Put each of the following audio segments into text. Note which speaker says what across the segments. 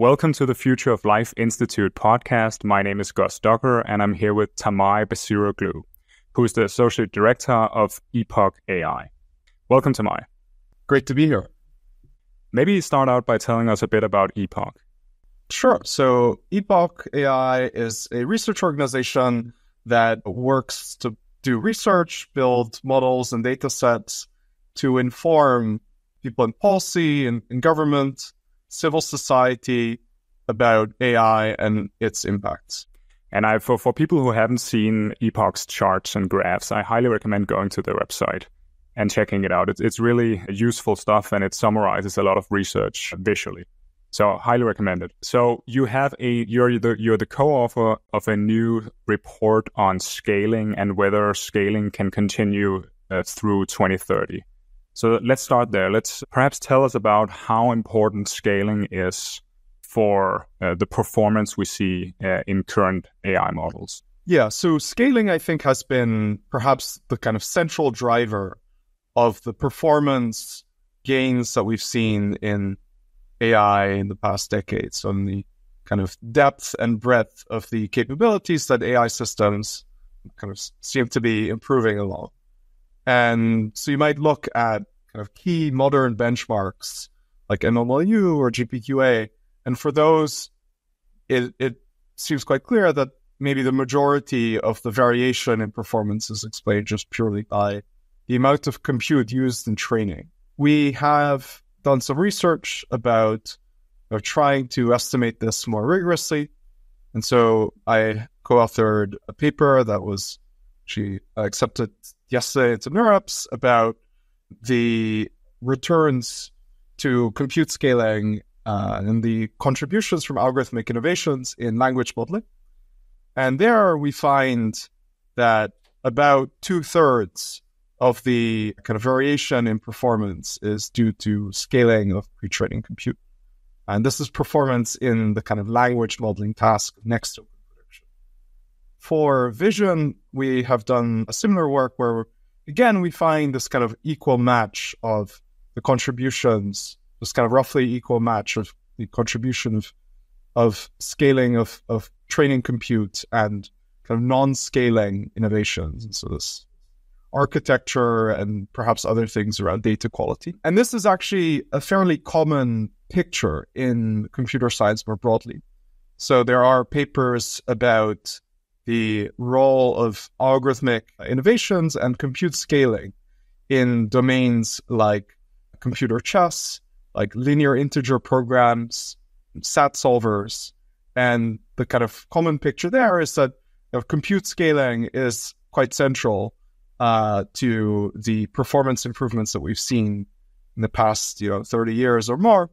Speaker 1: Welcome to the Future of Life Institute podcast. My name is Gus Ducker, and I'm here with Tamay Besiroglu, who is the Associate Director of Epoch AI. Welcome, Tamay.
Speaker 2: Great to be here.
Speaker 1: Maybe start out by telling us a bit about Epoch.
Speaker 2: Sure. So Epoch AI is a research organization that works to do research, build models and data sets to inform people in policy and in government, civil society about AI and its impacts.
Speaker 1: And for people who haven't seen Epoch's charts and graphs, I highly recommend going to their website and checking it out. It's really useful stuff, and it summarizes a lot of research visually. So highly recommend it. So you're the co-author of a new report on scaling and whether scaling can continue through 2030. So let's start there. Let's perhaps tell us about how important scaling is for the performance we see in current AI models.
Speaker 2: Yeah, so scaling, I think, has been perhaps the kind of central driver of the performance gains that we've seen in AI in the past decades, so in the kind of depth and breadth of the capabilities that AI systems kind of seem to be improving along. And so you might look at kind of key modern benchmarks like NLU or GPQA, and for those, it seems quite clear that maybe the majority of the variation in performance is explained just purely by the amount of compute used in training. We have done some research about trying to estimate this more rigorously. And so I co-authored a paper that was accepted yesterday into NeurIPS about the returns to compute scaling and the contributions from algorithmic innovations in language modeling. And there we find that about 2/3 of the kind of variation in performance is due to scaling of pre-training compute. And this is performance in the kind of language modeling task next to prediction. For vision, we have done a similar work where, again, we find this kind of equal match of the contributions, this kind of roughly equal match of the contribution of scaling of training compute and kind of non-scaling innovations. And so this architecture and perhaps other things around data quality. And this is actually a fairly common picture in computer science more broadly. So there are papers about the role of algorithmic innovations and compute scaling in domains like computer chess, like linear integer programs, SAT solvers. And the kind of common picture there is that compute scaling is quite central to the performance improvements that we've seen in the past 30 years or more.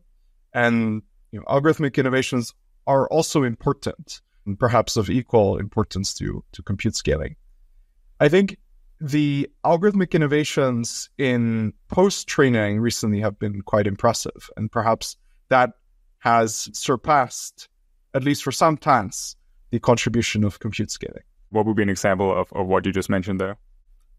Speaker 2: And algorithmic innovations are also important, and perhaps of equal importance to compute scaling. I think the algorithmic innovations in post-training recently have been quite impressive, and perhaps that has surpassed, at least for some tasks, the contribution of compute scaling.
Speaker 1: What would be an example of what you just mentioned there?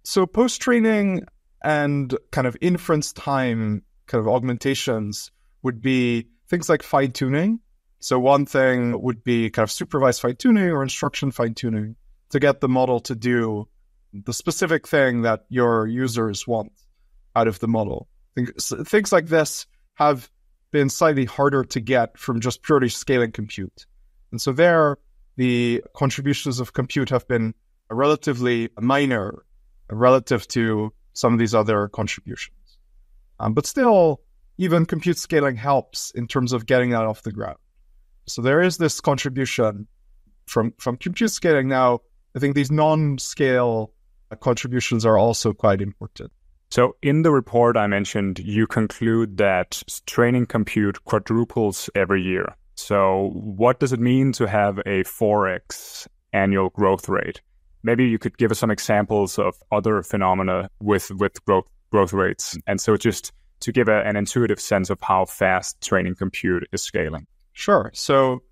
Speaker 2: So post-training and kind of inference-time kind of augmentations would be things like fine-tuning. So one thing would be kind of supervised fine-tuning or instruction fine-tuning to get the model to do the specific thing that your users want out of the model. Things like this have been slightly harder to get from just purely scaling compute. And so there, the contributions of compute have been relatively minor relative to some of these other contributions. But still, even compute scaling helps in terms of getting that off the ground. So there is this contribution from compute scaling. Now, I think these non-scale contributions are also quite important.
Speaker 1: So in the report I mentioned, you conclude that training compute quadruples every year. So what does it mean to have a 4x annual growth rate? Maybe you could give us some examples of other phenomena with growth rates. And so just to give an intuitive sense of how fast training compute is scaling.
Speaker 2: Sure. So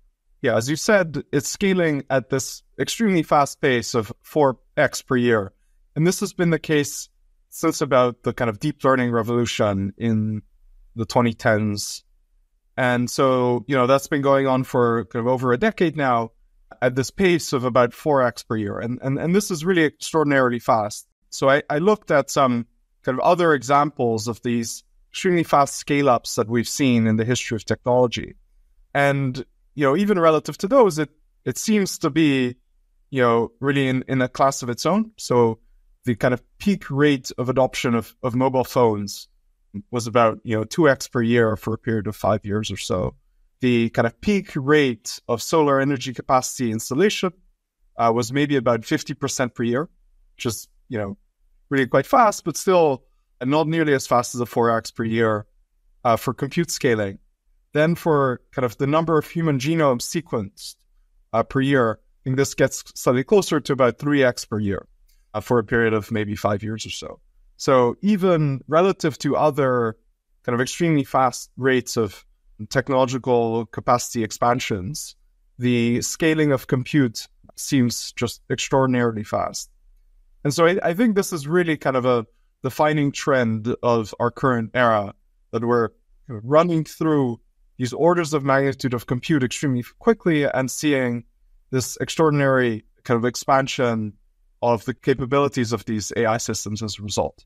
Speaker 2: yeah, as you said, it's scaling at this extremely fast pace of 4x per year. And this has been the case since about the kind of deep learning revolution in the 2010s And so, that's been going on for kind of over a decade now at this pace of about 4x per year. And this is really extraordinarily fast. So I looked at some kind of other examples of these extremely fast scale-ups that we've seen in the history of technology. And, even relative to those, it seems to be, really in a class of its own. So the kind of peak rate of adoption of mobile phones was about, 2x per year for a period of 5 years or so. The kind of peak rate of solar energy capacity installation was maybe about 50% per year, which is, really quite fast, but still not nearly as fast as a 4x per year for compute scaling. Then for kind of the number of human genomes sequenced per year, I think this gets slightly closer to about 3x per year for a period of maybe 5 years or so. So even relative to other kind of extremely fast rates of technological capacity expansions, the scaling of compute seems just extraordinarily fast. And so I think this is really kind of a defining trend of our current era, that we're running through these orders of magnitude of compute extremely quickly and seeing this extraordinary kind of expansion of the capabilities of these AI systems as a result.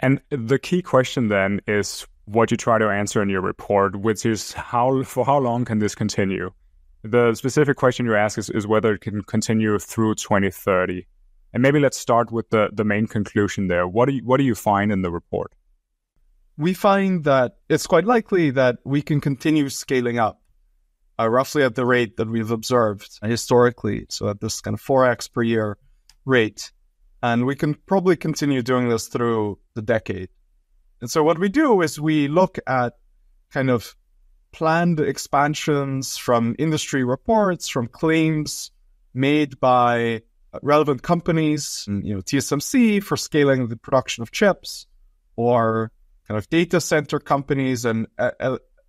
Speaker 1: And the key question then is what you try to answer in your report, which is for how long can this continue? The specific question you ask is whether it can continue through 2030. And maybe let's start with the main conclusion there. What do you find in the report?
Speaker 2: We find that it's quite likely that we can continue scaling up roughly at the rate that we've observed historically, so at this kind of 4x per year rate. And we can probably continue doing this through the decade. And so what we do is we look at kind of planned expansions from industry reports, from claims made by relevant companies, TSMC for scaling the production of chips, or kind of data center companies and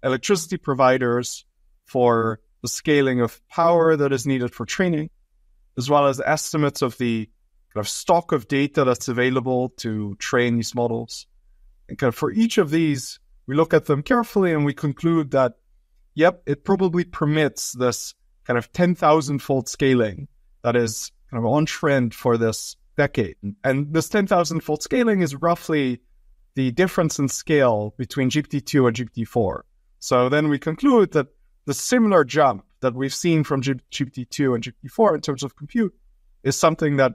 Speaker 2: electricity providers for the scaling of power that is needed for training, as well as estimates of the kind of stock of data that's available to train these models. And kind of for each of these, we look at them carefully and we conclude that, yep, it probably permits this kind of 10,000-fold scaling that is kind of on trend for this decade. And this 10,000-fold scaling is roughly the difference in scale between GPT-2 and GPT-4. So then we conclude that the similar jump that we've seen from GPT-2 and GPT-4 in terms of compute is something that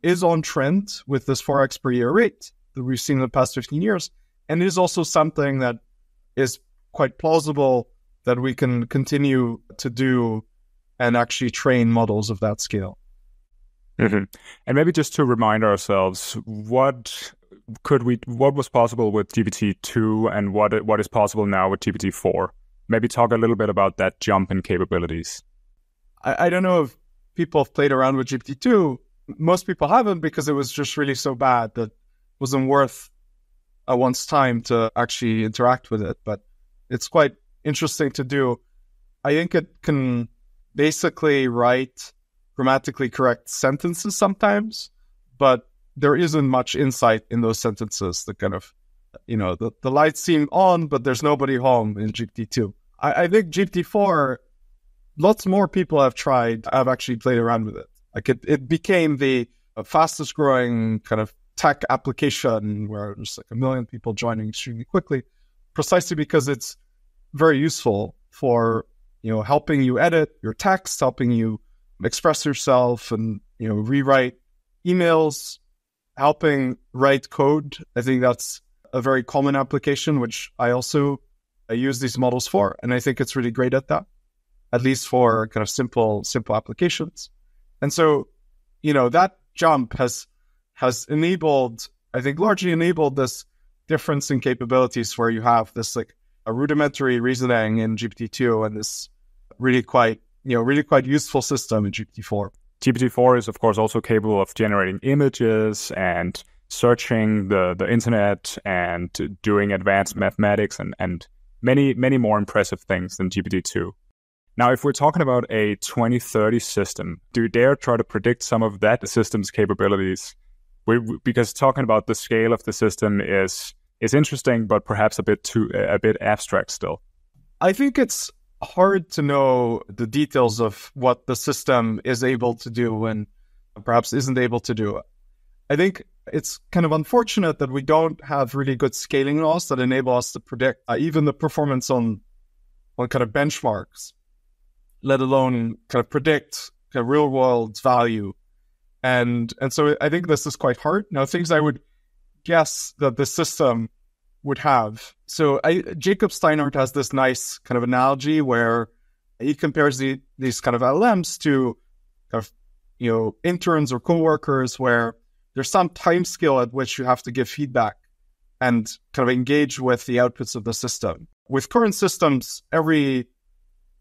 Speaker 2: is on trend with this 4x per year rate that we've seen in the past 15 years, and is also something that is quite plausible that we can continue to do and actually train models of that scale.
Speaker 1: Mm-hmm. And maybe just to remind ourselves, what was possible with GPT-2 and what is possible now with GPT-4? Maybe talk a little bit about that jump in capabilities.
Speaker 2: I don't know if people have played around with GPT-2. Most people haven't, because it was just really so bad that it wasn't worth one's time to actually interact with it. But it's quite interesting to do. I think it can basically write grammatically correct sentences sometimes, but there isn't much insight in those sentences. The kind of, the lights seem on, but there's nobody home in GPT-2. I think GPT-4, lots more people have actually played around with it. Like it became the fastest growing kind of tech application where there's like 1 million people joining extremely quickly, precisely because it's very useful for, helping you edit your text, helping you express yourself and, rewrite emails, helping write code. I think that's a very common application, which I also use these models for. And I think it's really great at that, at least for kind of simple applications. And so, that jump has enabled, I think largely enabled this difference in capabilities where you have this like a rudimentary reasoning in GPT-2 and this really quite useful system in GPT-4.
Speaker 1: GPT-4 is, of course, also capable of generating images and searching the internet and doing advanced mathematics and many, many more impressive things than GPT-2. Now, if we're talking about a 2030 system, do you dare try to predict some of that system's capabilities? Because talking about the scale of the system is interesting, but perhaps a bit abstract still.
Speaker 2: I think it's hard to know the details of what the system is able to do and perhaps isn't able to do. I think it's kind of unfortunate that we don't have really good scaling laws that enable us to predict even the performance on kind of benchmarks, let alone kind of predict kind of real world value. And so I think this is quite hard. Now, things I would guess that the system would have. So Jacob Steinhardt has this nice kind of analogy where he compares these kind of LLMs to kind of, interns or coworkers, where there's some time scale at which you have to give feedback and kind of engage with the outputs of the system. With current systems, every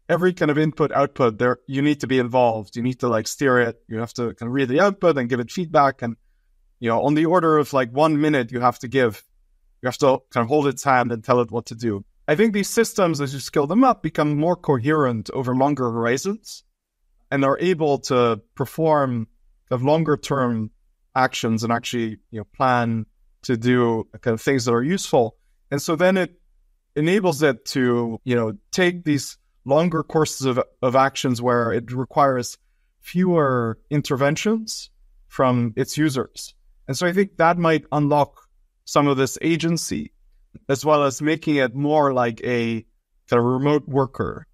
Speaker 2: kind of input output there, you need to be involved. You need to like steer it. You have to kind of read the output and give it feedback. And, on the order of like 1 minute, you have to kind of hold its hand and tell it what to do. I think these systems, as you scale them up, become more coherent over longer horizons and are able to perform kind of longer term actions and actually, plan to do kind of things that are useful. And so then it enables it to, take these longer courses of actions where it requires fewer interventions from its users. And so I think that might unlock some of this agency, as well as making it more like a kind of remote worker.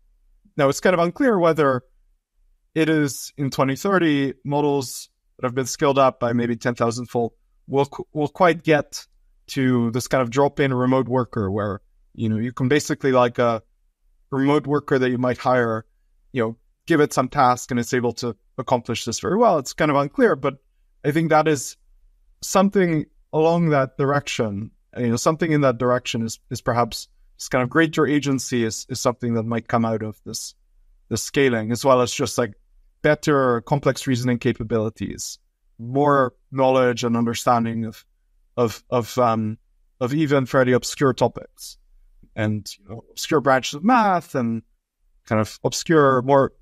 Speaker 2: Now, it's kind of unclear whether it is in 2030, models that have been scaled up by maybe 10,000-fold will quite get to this kind of drop-in remote worker where, you can basically like a remote worker that you might hire, give it some task and it's able to accomplish this very well. It's kind of unclear, but I think that is something along that direction. Something in that direction is perhaps this kind of greater agency is something that might come out of this scaling, as well as just like better complex reasoning capabilities, more knowledge and understanding of even fairly obscure topics and obscure branches of math and kind of obscure more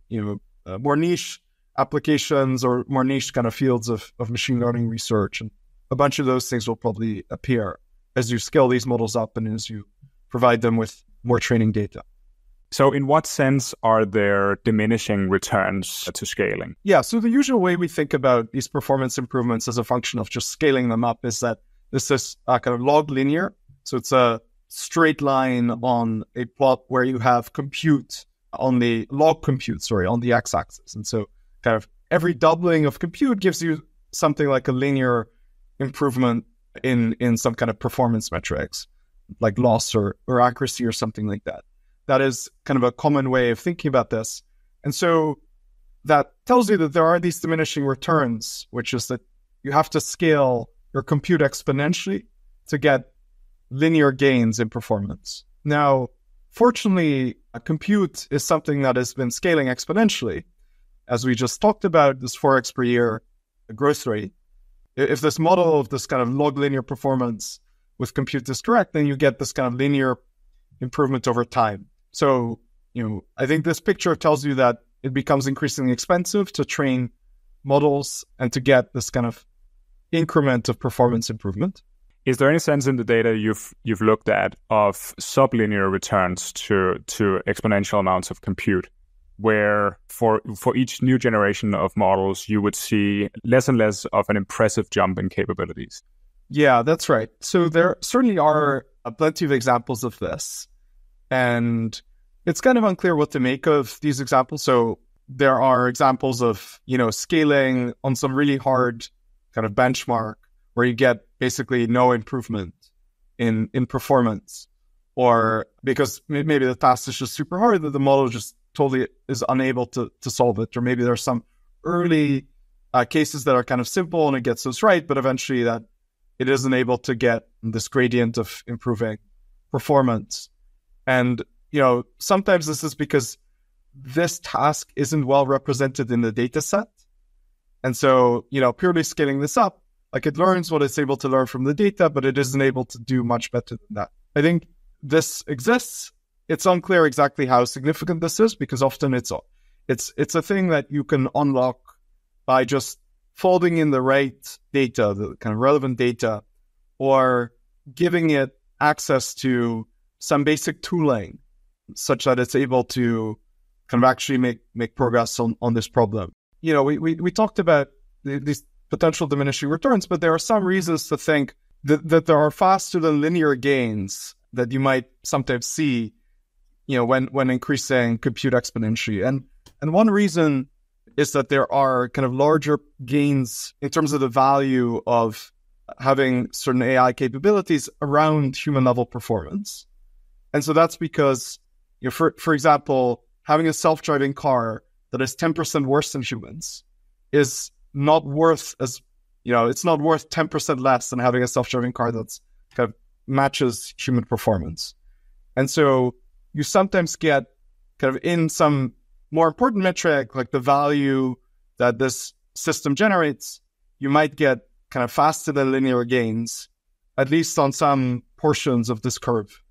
Speaker 2: niche applications or more niche kind of fields of machine learning research. And a bunch of those things will probably appear as you scale these models up and as you provide them with more training data.
Speaker 1: So in what sense are there diminishing returns to scaling?
Speaker 2: Yeah, so the usual way we think about these performance improvements as a function of just scaling them up is that this is kind of log linear. So it's a straight line on a plot where you have compute on the on the x-axis. And so kind of every doubling of compute gives you something like a linear improvement in some kind of performance metrics, like loss or accuracy or something like that. That is kind of a common way of thinking about this. And so that tells you that there are these diminishing returns, which is that you have to scale your compute exponentially to get linear gains in performance. Now, fortunately, compute is something that has been scaling exponentially. As we just talked about, this 4x per year growth rate. If this model of this kind of log linear performance with compute is correct, then you get this kind of linear improvement over time. So, I think this picture tells you that it becomes increasingly expensive to train models and to get this kind of increment of performance improvement.
Speaker 1: Is there any sense in the data you've looked at of sublinear returns to exponential amounts of compute, where for each new generation of models, you would see less and less of an impressive jump in capabilities?
Speaker 2: Yeah, that's right. So there certainly are plenty of examples of this. And it's kind of unclear what to make of these examples. So there are examples of, scaling on some really hard kind of benchmark where you get basically no improvement in performance, or because maybe the task is just super hard that the model just totally is unable to solve it. Or maybe there's some early cases that are kind of simple and it gets this right, but eventually that it isn't able to get this gradient of improving performance. And, sometimes this is because this task isn't well represented in the data set. And so, purely scaling this up, like it learns what it's able to learn from the data, but it isn't able to do much better than that. I think this exists. It's unclear exactly how significant this is because often it's a thing that you can unlock by just folding in the right data, the kind of relevant data, or giving it access to some basic tooling such that it's able to kind of actually make progress on this problem. We talked about these potential diminishing returns, but there are some reasons to think that there are faster than linear gains that you might sometimes see, when increasing compute exponentially. And one reason is that there are kind of larger gains in terms of the value of having certain AI capabilities around human level performance. And so that's because, for example, having a self-driving car that is 10% worse than humans is not worth it's not worth 10% less than having a self-driving car that's kind of matches human performance. And so you sometimes get kind of in some more important metric, like the value that this system generates, you might get kind of faster than linear gains, at least on some portions of this curve,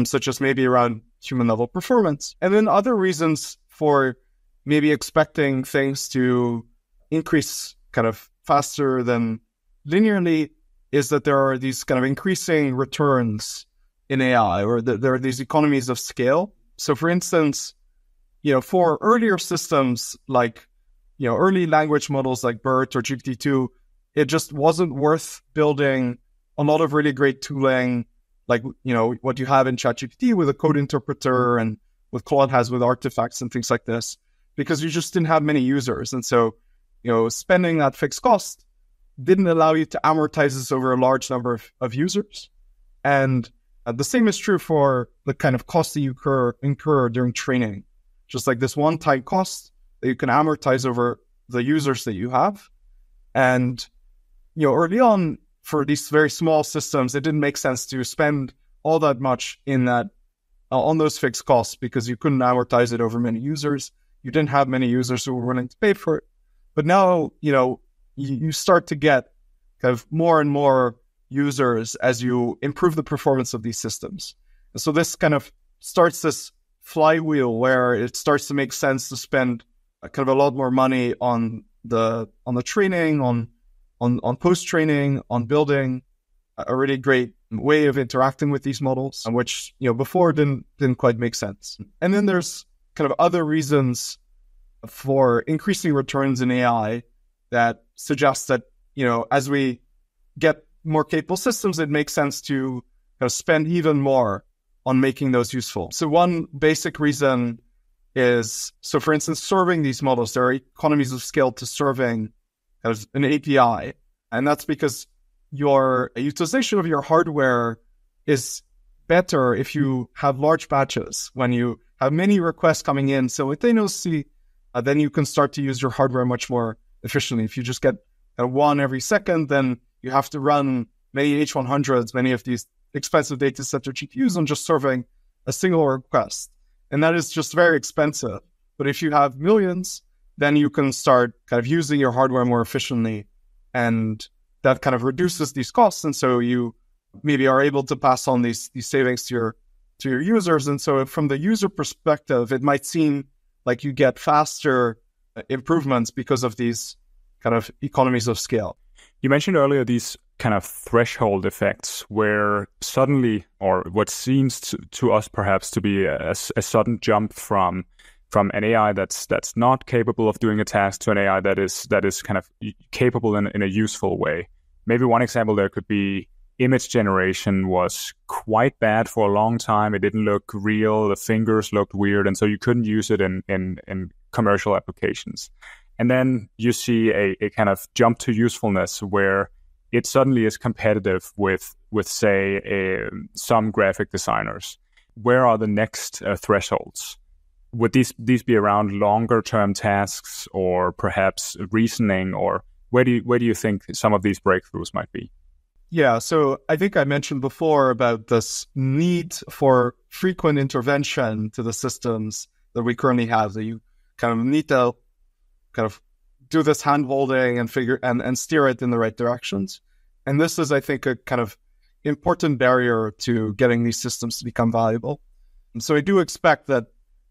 Speaker 2: such as maybe around human level performance. And then other reasons for maybe expecting things to increase kind of faster than linearly is that there are these kind of increasing returns in AI, or there are these economies of scale. So for instance, for earlier systems like, early language models like BERT or GPT-2, it just wasn't worth building a lot of really great tooling, like, what you have in ChatGPT with a code interpreter and what Claude has with artifacts and things like this, because you just didn't have many users. And so, spending that fixed cost didn't allow you to amortize this over a large number of users. And the same is true for the kind of cost that you incur during training. Just like this one-time cost that you can amortize over the users that you have. And, early on, for these very small systems, it didn't make sense to spend all that much in that on those fixed costs because you couldn't amortize it over many users. You didn't have many users who were willing to pay for it. But now, you start to get kind of more and more users as you improve the performance of these systems. And so this kind of starts this flywheel where it starts to make sense to spend kind of a lot more money on the training, on post-training, on building a really great way of interacting with these models, which, before didn't quite make sense. And then there's kind of other reasons for increasing returns in AI that suggest that, as we get more capable systems, it makes sense to kind of spend even more on making those useful. So one basic reason is, for instance, serving these models, there are economies of scale to serving kind of an API. And that's because your utilization of your hardware is better if you have large batches, when you have many requests coming in simultaneously, then you can start to use your hardware much more efficiently. If you just get one every second, then you have to run many H100s, many of these expensive data center GPUs on just serving a single request. And that is just very expensive. But if you have millions, then you can start kind of using your hardware more efficiently. And that kind of reduces these costs. And so you maybe are able to pass on these savings to your users. And so from the user perspective, it might seem like you get faster improvements because of these kind of economies of scale.
Speaker 1: You mentioned earlier these kind of threshold effects where suddenly, or what seems to us perhaps to be a sudden jump from an AI that's not capable of doing a task to an AI that is kind of capable in a useful way. Maybe one example there could be image generation was quite bad for a long time. It didn't look real. The fingers looked weird. And so you couldn't use it in commercial applications. And then you see a kind of jump to usefulness where it suddenly is competitive with say, some graphic designers. Where are the next thresholds? Would these be around longer term tasks or perhaps reasoning, or where do you think some of these breakthroughs might be?
Speaker 2: Yeah, so I think I mentioned before about this need for frequent intervention to the systems that we currently have, that you kind of need to kind of do this hand-holding and figure and steer it in the right directions. And this is, I think, a kind of important barrier to getting these systems to become valuable. And so I do expect that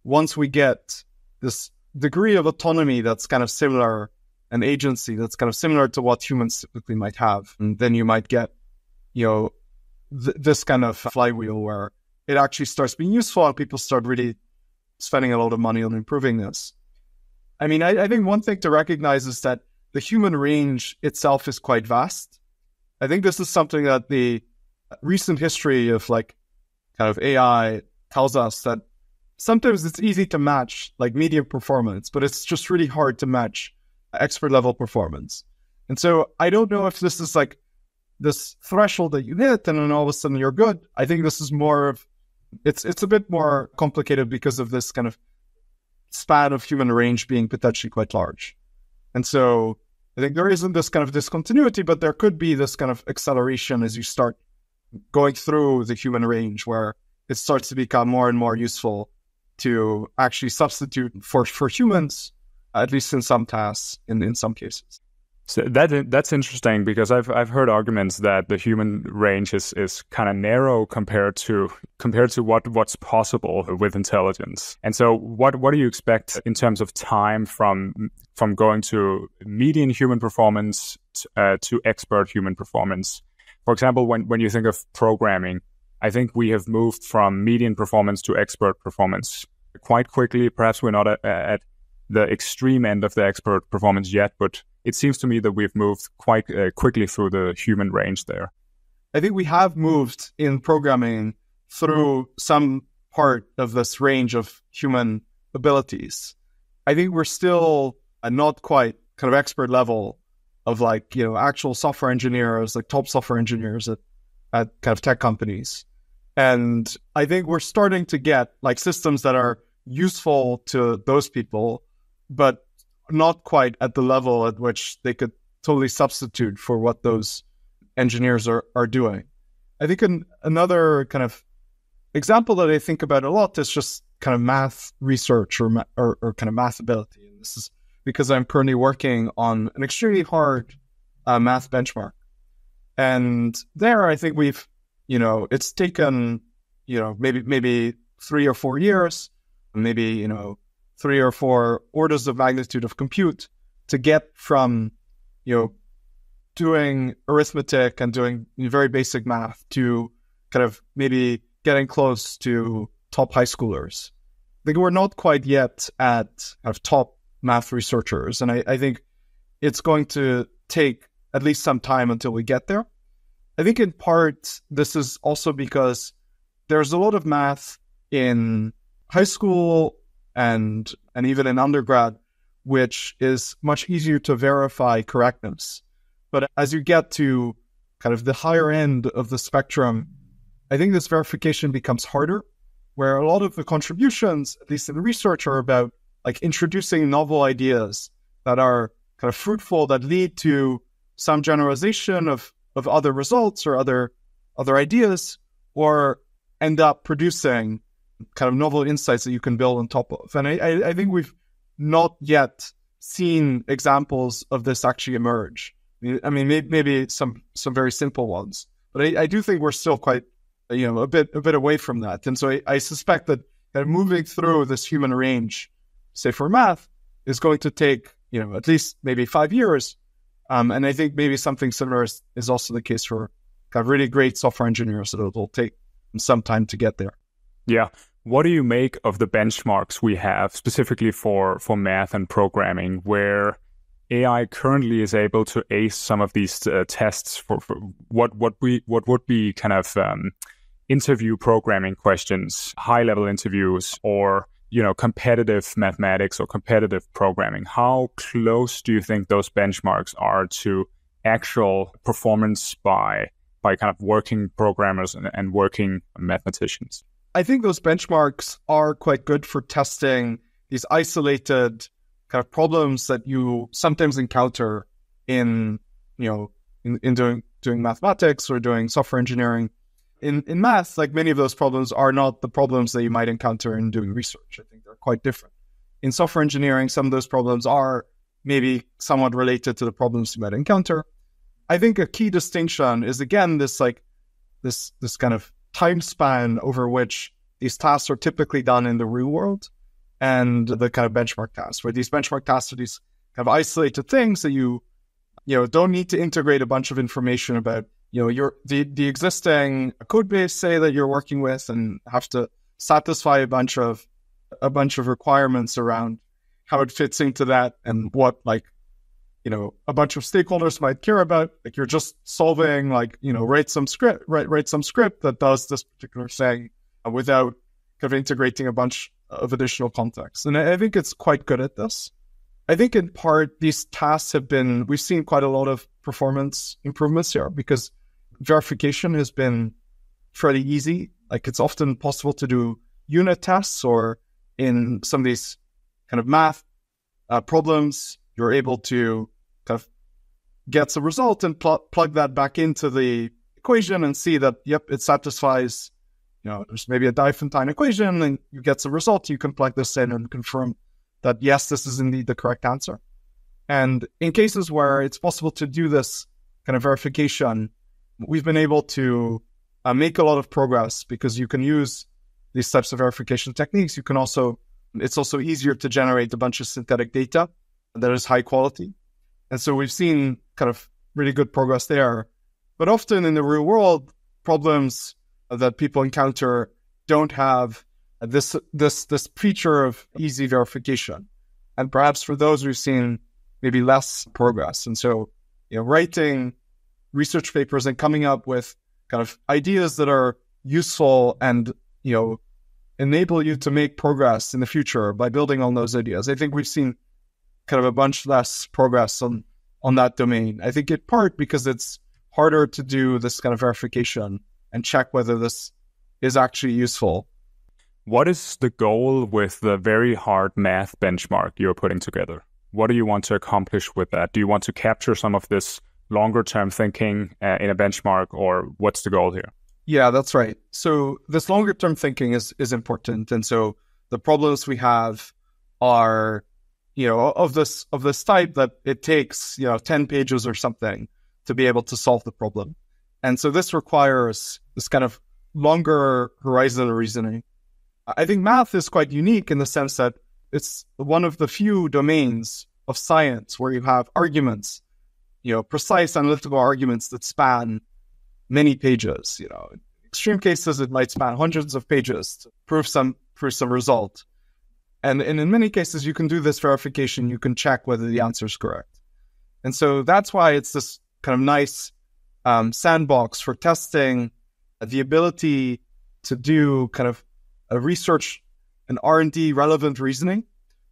Speaker 2: once we get this degree of autonomy that's kind of similar, an agency that's kind of similar to what humans typically might have, and then you might get, this kind of flywheel where it actually starts being useful and people start really spending a lot of money on improving this. I mean, I think one thing to recognize is that the human range itself is quite vast. I think this is something that the recent history of like kind of AI tells us, that sometimes it's easy to match like medium performance, but it's just really hard to match expert level performance. And so I don't know if this is like this threshold that you hit and then all of a sudden you're good. I think this is more of, it's a bit more complicated because of this kind of span of human range being potentially quite large. And so I think there isn't this kind of discontinuity, but there could be this kind of acceleration as you start going through the human range, where it starts to become more and more useful to actually substitute for humans, at least in some tasks, in some cases.
Speaker 1: So that's interesting, because I've heard arguments that the human range is kind of narrow compared to what's possible with intelligence. And so what do you expect in terms of time from going to median human performance to expert human performance? For example, when you think of programming, I think we have moved from median performance to expert performance quite quickly. Perhaps we're not at the extreme end of the expert performance yet, but it seems to me that we've moved quite quickly through the human range there.
Speaker 2: I think we have moved in programming through some part of this range of human abilities. I think we're still not quite kind of expert level of like, actual software engineers, like top software engineers at kind of tech companies. And I think we're starting to get like systems that are useful to those people, but not quite at the level at which they could totally substitute for what those engineers are doing. I think another kind of example that I think about a lot is just kind of math research or kind of math ability. And this is because I'm currently working on an extremely hard math benchmark. And there I think we've, it's taken, maybe 3 or 4 years, maybe, 3 or 4 orders of magnitude of compute to get from, doing arithmetic and doing very basic math to kind of maybe getting close to top high schoolers. I think we're not quite yet at kind of top math researchers. And I think it's going to take at least some time until we get there. I think in part, this is also because there's a lot of math in high school and even in undergrad, which is much easier to verify correctness. But as you get to kind of the higher end of the spectrum, I think this verification becomes harder, where a lot of the contributions, at least in research, are about like introducing novel ideas that are kind of fruitful, that lead to some generalization of other results or other ideas, or end up producing kind of novel insights that you can build on top of. And I think we've not yet seen examples of this actually emerge. I mean, maybe some very simple ones, but I do think we're still quite, a bit away from that. And so I suspect that kind of moving through this human range, say for math, is going to take, at least maybe 5 years. And I think maybe something similar is also the case for kind of really great software engineers, that it'll take some time to get there.
Speaker 1: Yeah. What do you make of the benchmarks we have specifically for math and programming, where AI currently is able to ace some of these tests for what would be kind of interview programming questions, high-level interviews, or competitive mathematics or competitive programming? How close do you think those benchmarks are to actual performance by kind of working programmers and working mathematicians?
Speaker 2: I think those benchmarks are quite good for testing these isolated kind of problems that you sometimes encounter in doing mathematics or doing software engineering. In math, like many of those problems are not the problems that you might encounter in doing research. I think they're quite different. In software engineering, some of those problems are maybe somewhat related to the problems you might encounter. I think a key distinction is, again, this kind of time span over which these tasks are typically done in the real world, and the kind of benchmark tasks, where these benchmark tasks are these kind of isolated things that you don't need to integrate a bunch of information about the existing code base, say, that you're working with, and have to satisfy a bunch of requirements around how it fits into that and what, like, a bunch of stakeholders might care about. Like, you're just solving, like, write some script that does this particular thing without kind of integrating a bunch of additional context. And I think it's quite good at this. I think in part these tasks we've seen quite a lot of performance improvements here because verification has been fairly easy. Like, it's often possible to do unit tests, or in some of these kind of math problems, you're able to kind of get the result and plug that back into the equation and see that, yep, it satisfies, there's maybe a Diophantine equation, and you get the result. You can plug this in and confirm that, yes, this is indeed the correct answer. And in cases where it's possible to do this kind of verification, we've been able to make a lot of progress because you can use these types of verification techniques. It's also easier to generate a bunch of synthetic data that is high quality. And so we've seen kind of really good progress there. But often in the real world, problems that people encounter don't have this feature of easy verification. And perhaps for those, we've seen maybe less progress. And so, writing research papers and coming up with kind of ideas that are useful and, enable you to make progress in the future by building on those ideas. I think we've seen kind of a bunch less progress on that domain. I think in part because it's harder to do this kind of verification and check whether this is actually useful.
Speaker 1: What is the goal with the very hard math benchmark you're putting together? What do you want to accomplish with that? Do you want to capture some of this longer term thinking in a benchmark, or what's the goal here?
Speaker 2: Yeah, that's right. So this longer term thinking is important. And so the problems we have are, of this type that it takes, 10 pages or something to be able to solve the problem. And so this requires this kind of longer horizon reasoning. I think math is quite unique in the sense that it's one of the few domains of science where you have arguments, precise analytical arguments that span many pages. In extreme cases, it might span hundreds of pages to prove some result. And in many cases, you can do this verification. You can check whether the answer is correct. And so that's why it's this kind of nice sandbox for testing the ability to do kind of a research and R&D relevant reasoning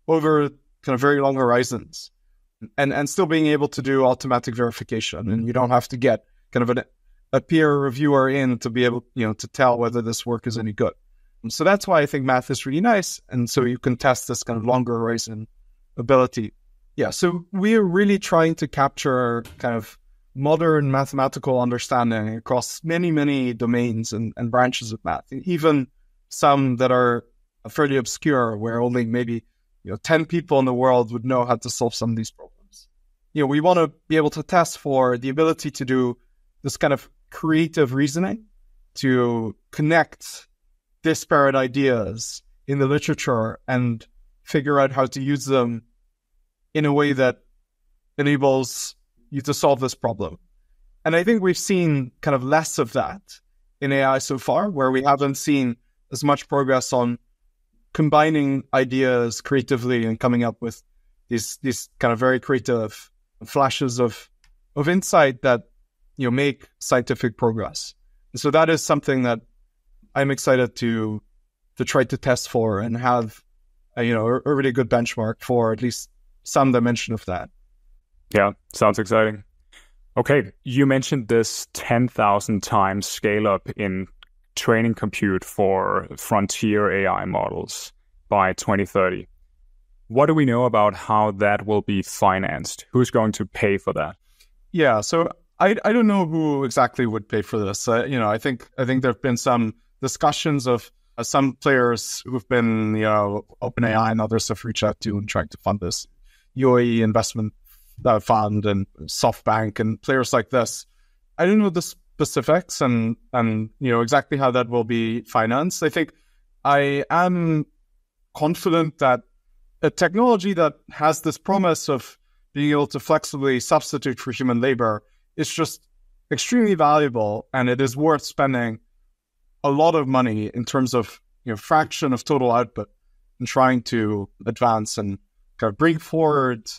Speaker 2: over kind of very long horizons, and still being able to do automatic verification. And you don't have to get kind of a peer reviewer in to be able, to tell whether this work is any good. And so that's why I think math is really nice. And so you can test this kind of longer horizon ability. Yeah. So we're really trying to capture kind of modern mathematical understanding across many, many domains and branches of math, even some that are fairly obscure, where only maybe 10 people in the world would know how to solve some of these problems. We want to be able to test for the ability to do this kind of creative reasoning to connect disparate ideas in the literature and figure out how to use them in a way that enables you to solve this problem. And I think we've seen kind of less of that in AI so far, where we haven't seen as much progress on combining ideas creatively and coming up with these kind of very creative flashes of insight that make scientific progress. And so that is something that I'm excited to try to test for and have a really good benchmark for at least some dimension of that.
Speaker 1: Yeah, sounds exciting. Okay, you mentioned this 10,000 times scale up in training compute for frontier AI models by 2030. What do we know about how that will be financed? Who's going to pay for that?
Speaker 2: Yeah, so I don't know who exactly would pay for this. I think there have been some discussions of some players who've been, OpenAI and others have reached out to and trying to fund this. UAE Investment Fund and SoftBank and players like this. I don't know the specifics and exactly how that will be financed. I think I am confident that a technology that has this promise of being able to flexibly substitute for human labor is just extremely valuable, and it is worth spending a lot of money in terms of fraction of total output in trying to advance and kind of bring forward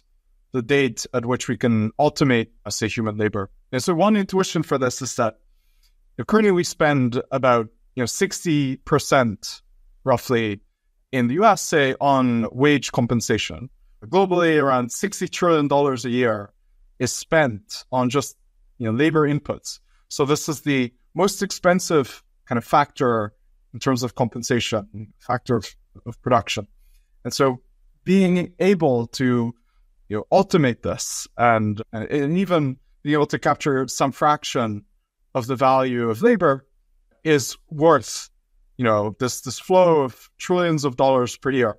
Speaker 2: the date at which we can automate, say, human labor. And so one intuition for this is that currently we spend about 60% roughly in the US, say, on wage compensation. Globally, around $60 trillion a year is spent on just labor inputs. So this is the most expensive kind of factor in terms of compensation, factor of production. And so being able to automate this and even be able to capture some fraction of the value of labor is worth this flow of trillions of dollars per year.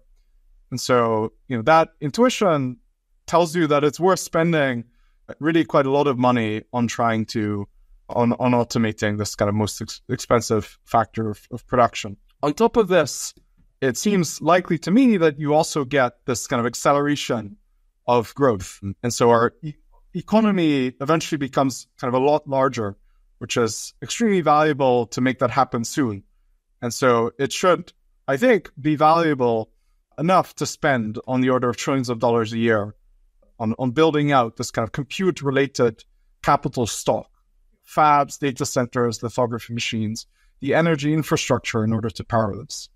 Speaker 2: And so that intuition tells you that it's worth spending really quite a lot of money on trying to on automating this kind of most expensive factor of production. On top of this, it seems likely to me that you also get this kind of acceleration of growth. And so our economy eventually becomes kind of a lot larger, which is extremely valuable to make that happen soon. And so it should, I think, be valuable enough to spend on the order of trillions of dollars a year on building out this kind of compute-related capital stock, fabs, data centers, lithography machines, the energy infrastructure in order to power this.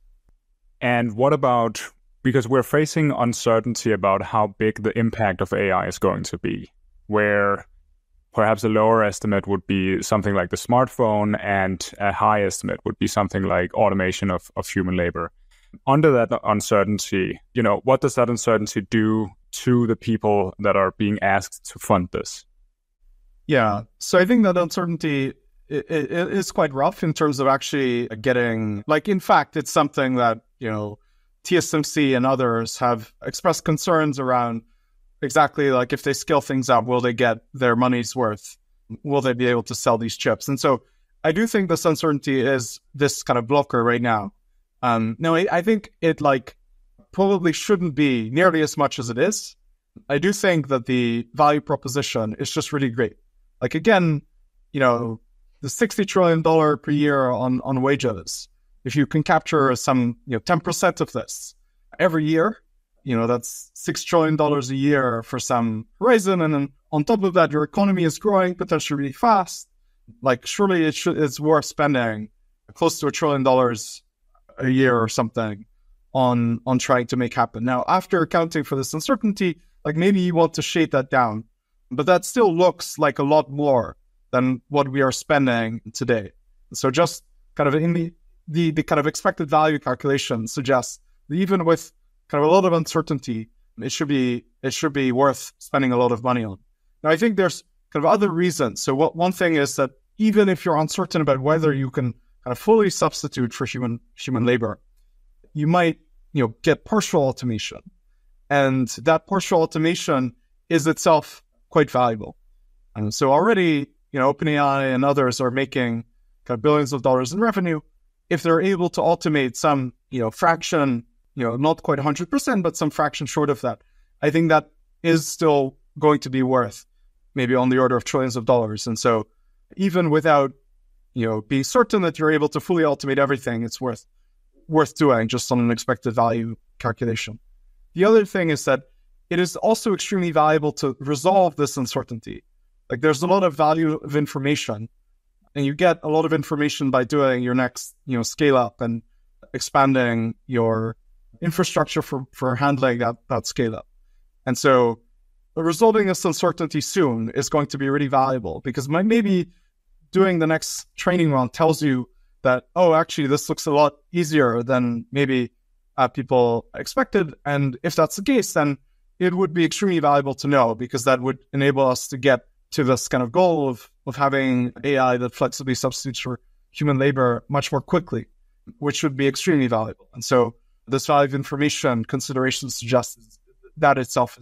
Speaker 1: And what about, because we're facing uncertainty about how big the impact of AI is going to be, where perhaps a lower estimate would be something like the smartphone and a high estimate would be something like automation of human labor. Under that uncertainty, what does that uncertainty do to the people that are being asked to fund this?
Speaker 2: Yeah, so I think that uncertainty it is quite rough in terms of actually getting, in fact, it's something that, TSMC and others have expressed concerns around exactly if they scale things up, will they get their money's worth? Will they be able to sell these chips? And so I do think this uncertainty is this kind of blocker right now. No, I think it probably shouldn't be nearly as much as it is. I do think that the value proposition is just really great. Again, the $60 trillion per year on wages, if you can capture some 10% of this every year, that's $6 trillion a year for some horizon. And then on top of that, your economy is growing potentially really fast. Surely it's worth spending close to $1 trillion a year or something on trying to make happen. Now, after accounting for this uncertainty, maybe you want to shade that down, but that still looks like a lot more than what we are spending today. So just kind of in the kind of expected value calculation suggests that even with kind of a lot of uncertainty, it should be worth spending a lot of money on. Now, I think there's kind of other reasons. So one thing is that even if you're uncertain about whether you can kind of fully substitute for human labor, you might get partial automation, and that partial automation is itself quite valuable. And so already, OpenAI and others are making kind of billions of dollars in revenue if they're able to automate some fraction, not quite 100%, but some fraction short of that. I think that is still going to be worth maybe on the order of trillions of dollars. And so even without being certain that you're able to fully automate everything, it's worth doing just on an expected value calculation. The other thing is that it is also extremely valuable to resolve this uncertainty. There's a lot of value of information, and you get a lot of information by doing your next, scale up and expanding your infrastructure for handling that scale up. And so resolving this uncertainty soon is going to be really valuable, because maybe doing the next training run tells you that, oh, actually, this looks a lot easier than maybe people expected. And if that's the case, then it would be extremely valuable to know, because that would enable us to get to this kind of goal of having AI that flexibly substitutes for human labor much more quickly, which would be extremely valuable. And so this value of information consideration suggests that itself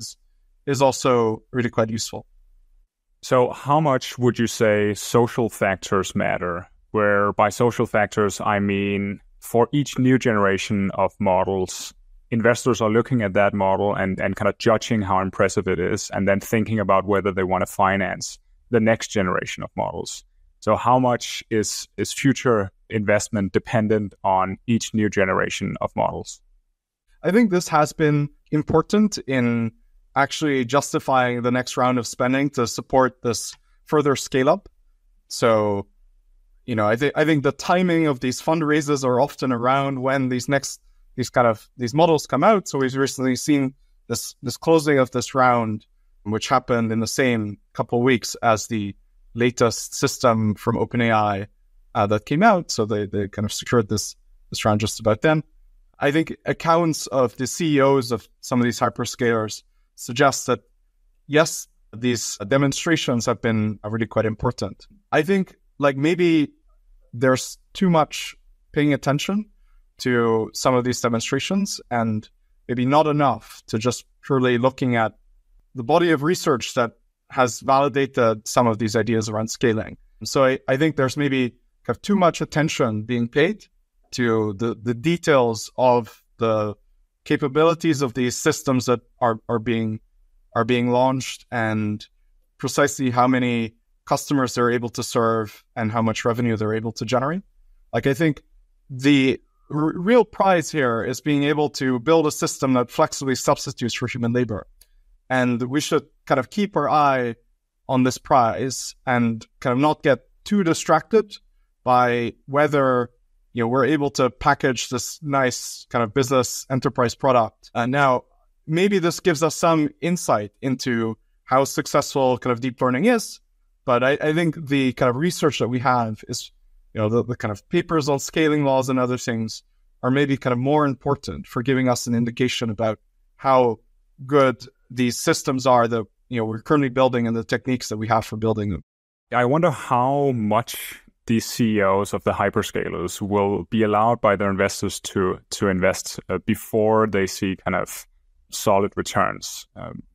Speaker 2: is also really quite useful.
Speaker 1: So how much would you say social factors matter? Where by social factors, I mean for each new generation of models, investors are looking at that model and kind of judging how impressive it is, and then thinking about whether they want to finance the next generation of models. So how much is future investment dependent on each new generation of models?
Speaker 2: I think this has been important in actually justifying the next round of spending to support this further scale up. So, I think the timing of these fundraisers are often around when these models come out. So we've recently seen this closing of this round, which happened in the same couple of weeks as the latest system from OpenAI that came out. So they kind of secured this round just about then. I think accounts of the CEOs of some of these hyperscalers suggest that, yes, these demonstrations have been really quite important. I think maybe there's too much paying attention to some of these demonstrations and maybe not enough to just purely looking at the body of research that has validated some of these ideas around scaling. So I think there's maybe kind of too much attention being paid to the details of the capabilities of these systems that are being launched and precisely how many customers they're able to serve and how much revenue they're able to generate. I think the real prize here is being able to build a system that flexibly substitutes for human labor. And we should kind of keep our eye on this prize and kind of not get too distracted by whether we're able to package this nice kind of business enterprise product. Now, maybe this gives us some insight into how successful kind of deep learning is, but I think the kind of research that we have is, the kind of papers on scaling laws and other things are maybe kind of more important for giving us an indication about how good these systems are that, we're currently building and the techniques that we have for building them.
Speaker 1: I wonder how much these CEOs of the hyperscalers will be allowed by their investors to invest before they see kind of solid returns.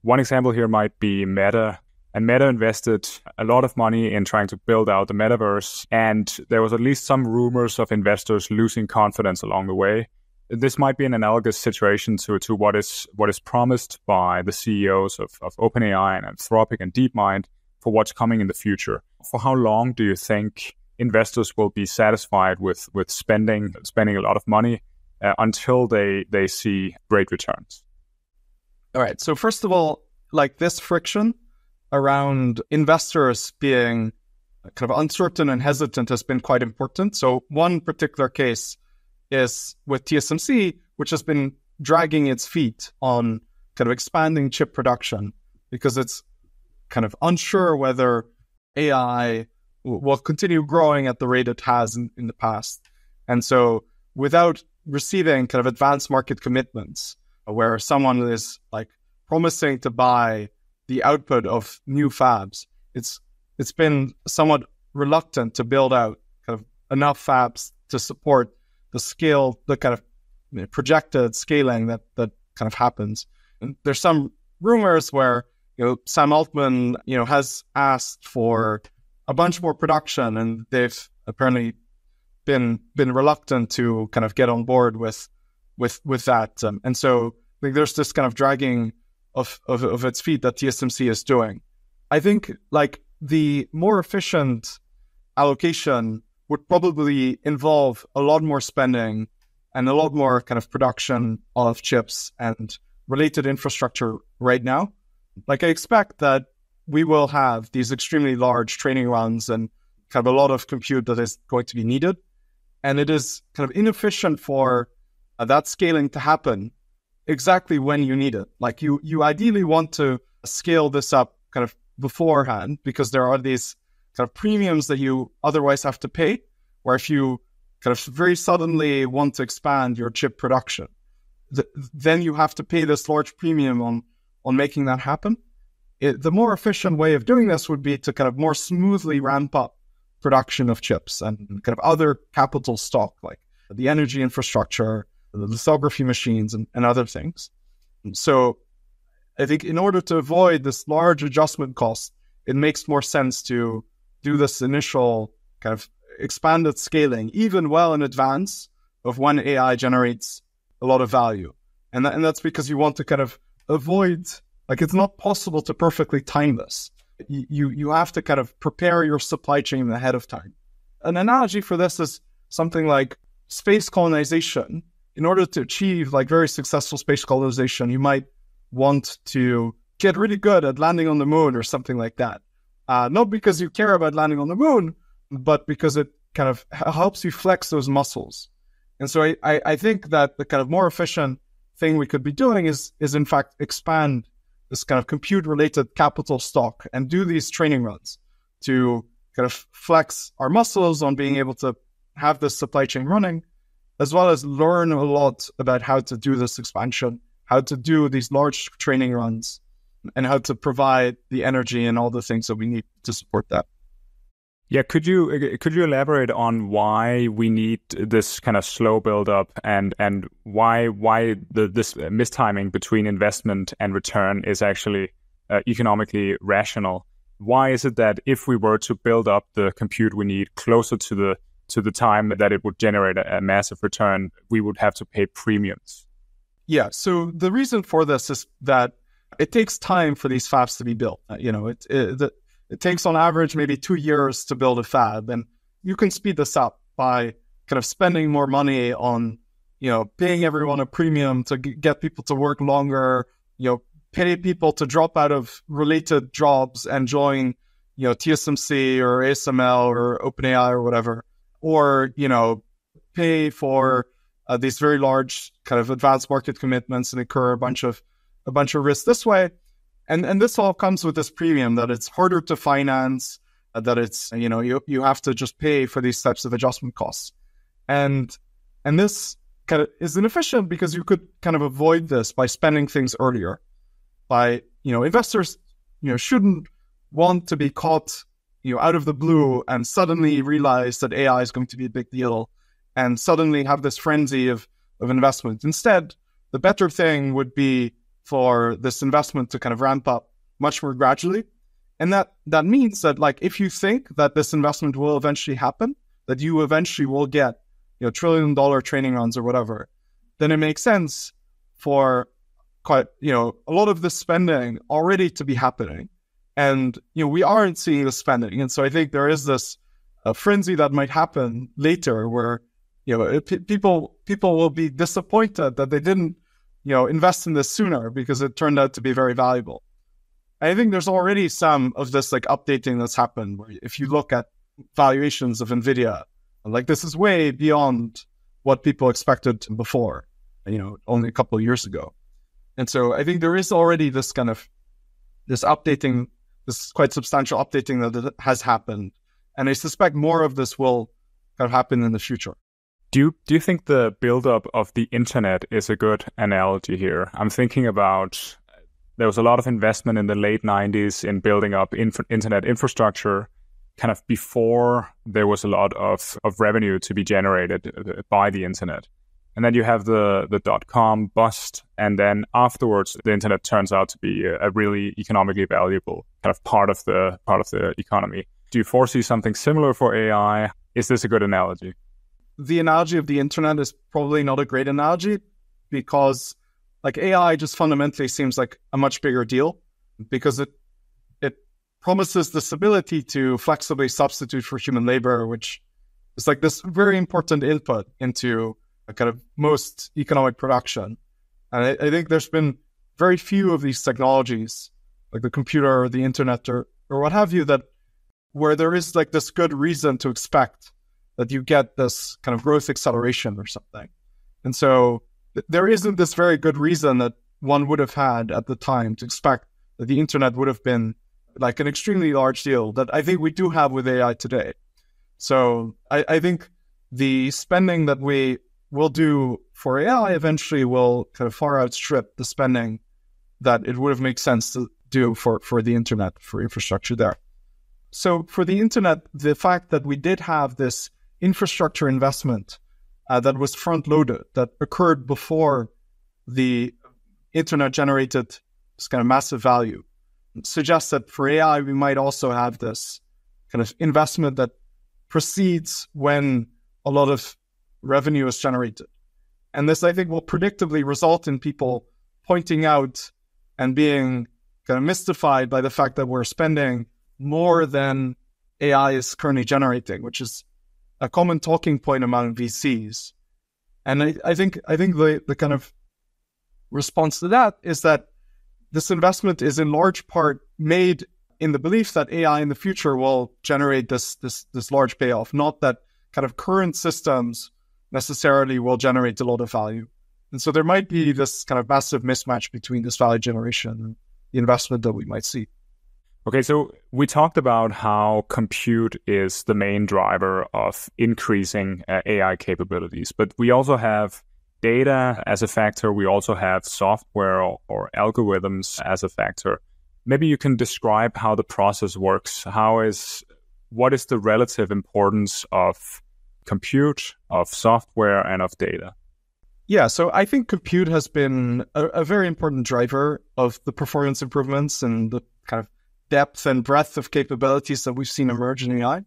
Speaker 1: One example here might be Meta. And Meta invested a lot of money in trying to build out the metaverse. And there was at least some rumors of investors losing confidence along the way. This might be an analogous situation to what is promised by the CEOs of OpenAI and Anthropic and DeepMind for what's coming in the future. For how long do you think investors will be satisfied with spending a lot of money until they see great returns?
Speaker 2: All right. So first of all, this friction around investors being kind of uncertain and hesitant has been quite important. So one particular case is with TSMC, which has been dragging its feet on kind of expanding chip production because it's kind of unsure whether AI will continue growing at the rate it has in the past. And so without receiving kind of advanced market commitments where someone is promising to buy the output of new fabs, it's been somewhat reluctant to build out kind of enough fabs to support the kind of projected scaling that kind of happens. And there's some rumors where Sam Altman has asked for a bunch more production, and they've apparently been reluctant to kind of get on board with that. And so I think there's this kind of dragging of its feet that TSMC is doing. I think the more efficient allocation would probably involve a lot more spending and a lot more kind of production of chips and related infrastructure right now. I expect that we will have these extremely large training runs and kind of a lot of compute that is going to be needed. And it is kind of inefficient for that scaling to happen exactly when you need it. You ideally want to scale this up kind of beforehand because there are these kind of premiums that you otherwise have to pay, where if you kind of very suddenly want to expand your chip production, then you have to pay this large premium on making that happen. The more efficient way of doing this would be to kind of more smoothly ramp up production of chips and kind of other capital stock, like the energy infrastructure, the lithography machines, and other things. So I think in order to avoid this large adjustment cost, it makes more sense to do this initial kind of expanded scaling, even well in advance of when AI generates a lot of value. And that's because you want to kind of avoid, it's not possible to perfectly time this. you have to kind of prepare your supply chain ahead of time. An analogy for this is something like space colonization. In order to achieve like very successful space colonization, you might want to get really good at landing on the moon or something like that. Not because you care about landing on the moon, but because it kind of helps you flex those muscles. And so I think that the kind of more efficient thing we could be doing is in fact expand this kind of compute-related capital stock and do these training runs to kind of flex our muscles on being able to have this supply chain running, as well as learn a lot about how to do this expansion, how to do these large training runs, and how to provide the energy and all the things that we need to support that.
Speaker 1: Yeah, could you elaborate on why we need this kind of slow build up and why this mistiming between investment and return is actually economically rational? Why is it that if we were to build up the compute we need closer to the time that it would generate a massive return, we would have to pay premiums?
Speaker 2: Yeah, so the reason for this is that it takes time for these fabs to be built. It takes on average maybe 2 years to build a fab, and you can speed this up by kind of spending more money on, paying everyone a premium to get people to work longer, pay people to drop out of related jobs and join, TSMC or ASML or OpenAI or whatever, or, pay for these very large kind of advanced market commitments and incur a bunch of risks this way. And this all comes with this premium that it's harder to finance, that it's, you have to just pay for these types of adjustment costs. And this kind of is inefficient because you could kind of avoid this by spending things earlier. By, investors, shouldn't want to be caught, out of the blue and suddenly realize that AI is going to be a big deal and suddenly have this frenzy of investment. Instead, the better thing would be for this investment to kind of ramp up much more gradually. And that means that, like, if you think that this investment will eventually happen, that you eventually will get, $1 trillion training runs or whatever, then it makes sense for quite, a lot of this spending already to be happening. And, we aren't seeing the spending. And so I think there is this frenzy that might happen later where, people will be disappointed that they didn't, invest in this sooner because it turned out to be very valuable. I think there's already some of this like updating that's happened where if you look at valuations of NVIDIA, like this is way beyond what people expected before, only a couple of years ago. And so I think there is already this kind of, this updating, this quite substantial updating that has happened. And I suspect more of this will kind of happen in the future.
Speaker 1: Do you think the buildup of the internet is a good analogy here? I'm thinking about there was a lot of investment in the late 90s in building up internet infrastructure, kind of before there was a lot of revenue to be generated by the internet. And then you have the dot-com bust, and then afterwards the internet turns out to be a really economically valuable kind of part of the economy. Do you foresee something similar for AI? Is this a good analogy?
Speaker 2: The analogy of the internet is probably not a great analogy because like AI just fundamentally seems like a much bigger deal because it promises this ability to flexibly substitute for human labor, which is like this very important input into a kind of most economic production. And I think there's been very few of these technologies, like the computer or the internet or what have you, that where there is like this good reason to expect that you get this kind of growth acceleration or something. And so there isn't this very good reason that one would have had at the time to expect that the internet would have been like an extremely large deal that I think we do have with AI today. So I think the spending that we will do for AI eventually will kind of far outstrip the spending that it would have made sense to do for the internet, for infrastructure there. So for the internet, the fact that we did have this infrastructure investment that was front-loaded, that occurred before the internet generated this kind of massive value, suggests that for AI, we might also have this kind of investment that proceeds when a lot of revenue is generated. And this, I think, will predictably result in people pointing out and being kind of mystified by the fact that we're spending more than AI is currently generating, which is a common talking point among VCs. And I think the kind of response to that is that this investment is in large part made in the belief that AI in the future will generate this large payoff, not that kind of current systems necessarily will generate a lot of value. And so there might be this kind of massive mismatch between this value generation and the investment that we might see.
Speaker 1: Okay, so we talked about how compute is the main driver of increasing AI capabilities, but we also have data as a factor. We also have software or algorithms as a factor. Maybe you can describe how the process works. What is the relative importance of compute, of software, and of data?
Speaker 2: Yeah, so I think compute has been a very important driver of the performance improvements and the kind of depth and breadth of capabilities that we've seen emerge in AI.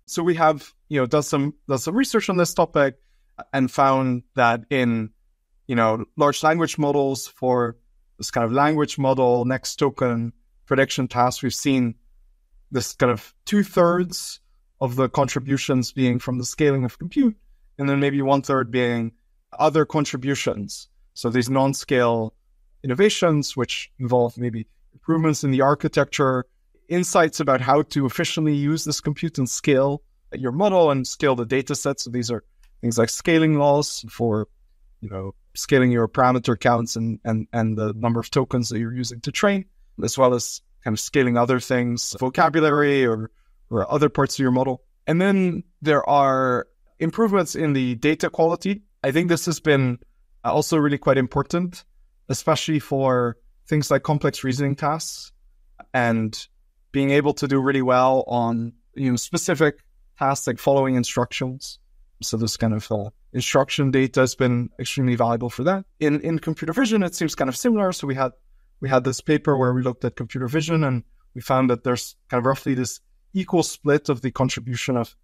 Speaker 2: So we have, done some research on this topic and found that in, large language models for this kind of language model, next token prediction task, we've seen this kind of 2/3 of the contributions being from the scaling of compute, and then maybe 1/3 being other contributions. So these non-scale innovations, which involve maybe improvements in the architecture, insights about how to efficiently use this compute and scale your model and scale the data set. So these are things like scaling laws for, scaling your parameter counts and the number of tokens that you're using to train, as well as kind of scaling other things, vocabulary or other parts of your model. And then there are improvements in the data quality. I think this has been also really quite important, especially for things like complex reasoning tasks and being able to do really well on, specific tasks like following instructions. So this kind of instruction data has been extremely valuable for that. In computer vision, it seems kind of similar. So we had this paper where we looked at computer vision and we found that there's kind of roughly this equal split of the contribution of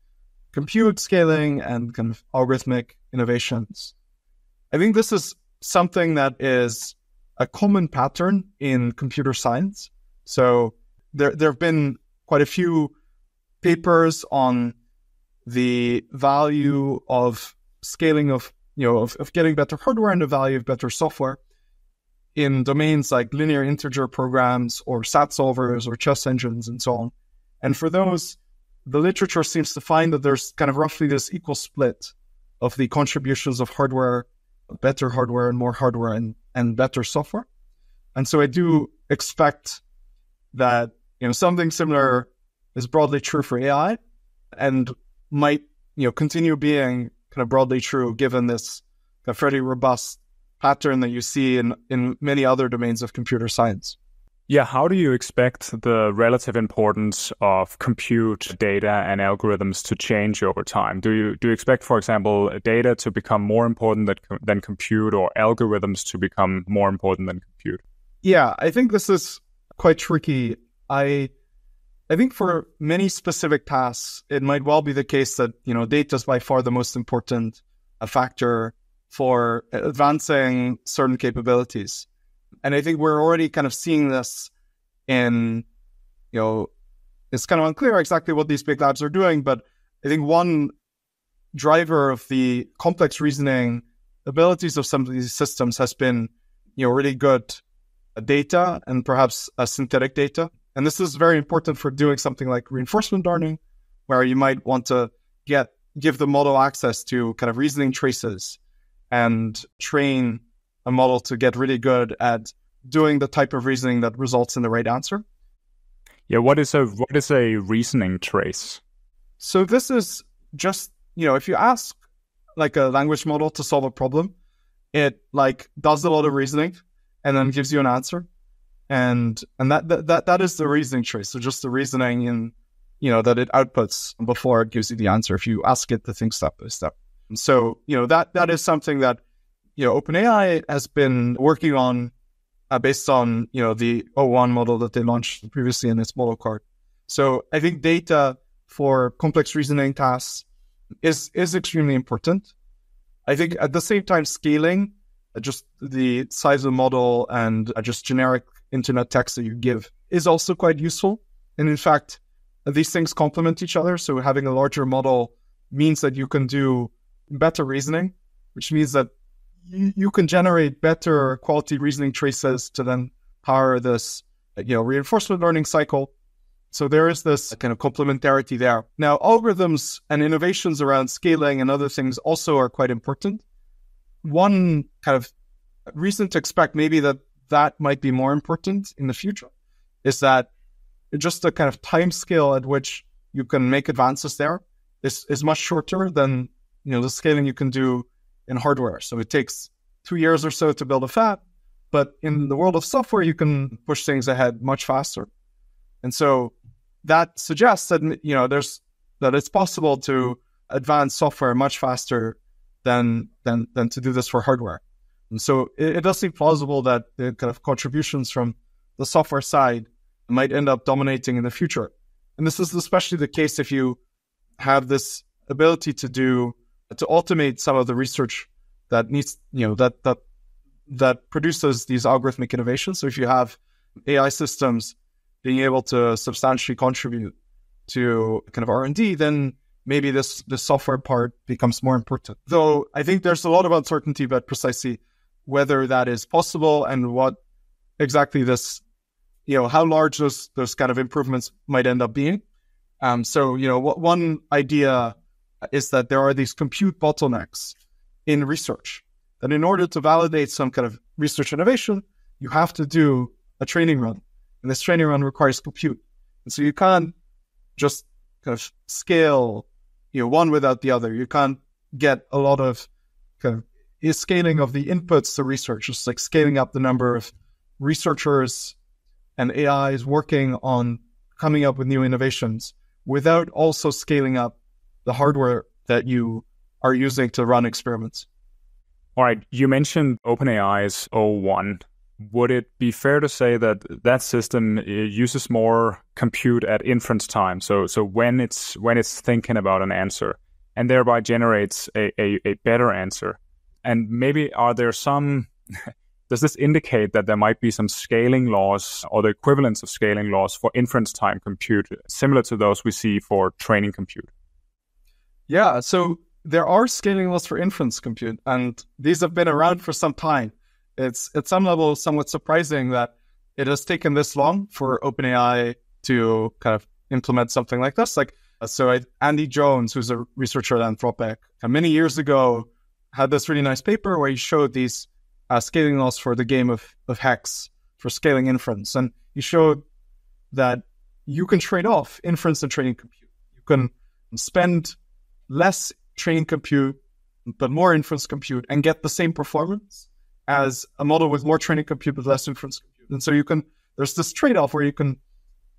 Speaker 2: compute scaling and kind of algorithmic innovations. I think this is something that is a common pattern in computer science. So there have been quite a few papers on the value of scaling of getting better hardware and the value of better software in domains like linear integer programs or SAT solvers or chess engines and so on. And for those, the literature seems to find that there's kind of roughly this equal split of the contributions of hardware, better hardware and more hardware and better software. And so I do expect that, something similar is broadly true for AI and might, continue being kind of broadly true given this kind of fairly robust pattern that you see in many other domains of computer science.
Speaker 1: Yeah, how do you expect the relative importance of compute, data, and algorithms to change over time? Do you expect, for example, data to become more important than compute, or algorithms to become more important than compute?
Speaker 2: Yeah, I think this is quite tricky. I think for many specific tasks, it might well be the case that, data is by far the most important factor for advancing certain capabilities. And I think we're already kind of seeing this in, it's kind of unclear exactly what these big labs are doing, but I think one driver of the complex reasoning abilities of some of these systems has been, really good data and perhaps synthetic data. And this is very important for doing something like reinforcement learning, where you might want to give the model access to kind of reasoning traces and train a model to get really good at doing the type of reasoning that results in the right answer.
Speaker 1: Yeah, what is a reasoning trace?
Speaker 2: So this is just, if you ask like a language model to solve a problem, it like does a lot of reasoning and then gives you an answer. And that is the reasoning trace. So just the reasoning in, that it outputs before it gives you the answer if you ask it to think step by step. And so, that is something that, OpenAI has been working on based on, the O1 model that they launched previously in its model card. So I think data for complex reasoning tasks is extremely important. I think at the same time, scaling, just the size of the model and just generic internet text that you give is also quite useful. And in fact, these things complement each other. So having a larger model means that you can do better reasoning, which means that you can generate better quality reasoning traces to then power this, reinforcement learning cycle. So there is this kind of complementarity there. Now, algorithms and innovations around scaling and other things also are quite important. One kind of reason to expect maybe that might be more important in the future is that just the kind of time scale at which you can make advances there is much shorter than the scaling you can do in hardware. So it takes 2 years or so to build a fab, but in the world of software, you can push things ahead much faster. And so that suggests that that it's possible to advance software much faster than to do this for hardware. And so it does seem plausible that the kind of contributions from the software side might end up dominating in the future. And this is especially the case if you have this ability to automate some of the research that needs, that produces these algorithmic innovations. So if you have AI systems being able to substantially contribute to kind of R&D, then maybe the software part becomes more important. Though I think there's a lot of uncertainty about precisely whether that is possible and what exactly this, how large those kind of improvements might end up being. One idea is that there are these compute bottlenecks in research, that in order to validate some kind of research innovation, you have to do a training run. And this training run requires compute. And so you can't just kind of scale, one without the other. You can't get a lot of kind of scaling of the inputs to research, just like scaling up the number of researchers and AIs working on coming up with new innovations without also scaling up the hardware that you are using to run experiments.
Speaker 1: All right, you mentioned OpenAI's O1. Would it be fair to say that system uses more compute at inference time? So when it's thinking about an answer and thereby generates a better answer. And maybe are there some, does this indicate that there might be some scaling laws or the equivalence of scaling laws for inference time compute, similar to those we see for training compute?
Speaker 2: Yeah, so there are scaling laws for inference compute, and these have been around for some time. It's at some level somewhat surprising that it has taken this long for OpenAI to kind of implement something like this. Andy Jones, who's a researcher at Anthropic, many years ago had this really nice paper where he showed these scaling laws for the game of Hex for scaling inference. And he showed that you can trade off inference and training compute. You can spend less training compute, but more inference compute and get the same performance as a model with more training compute with less inference compute. And so there's this trade-off where you can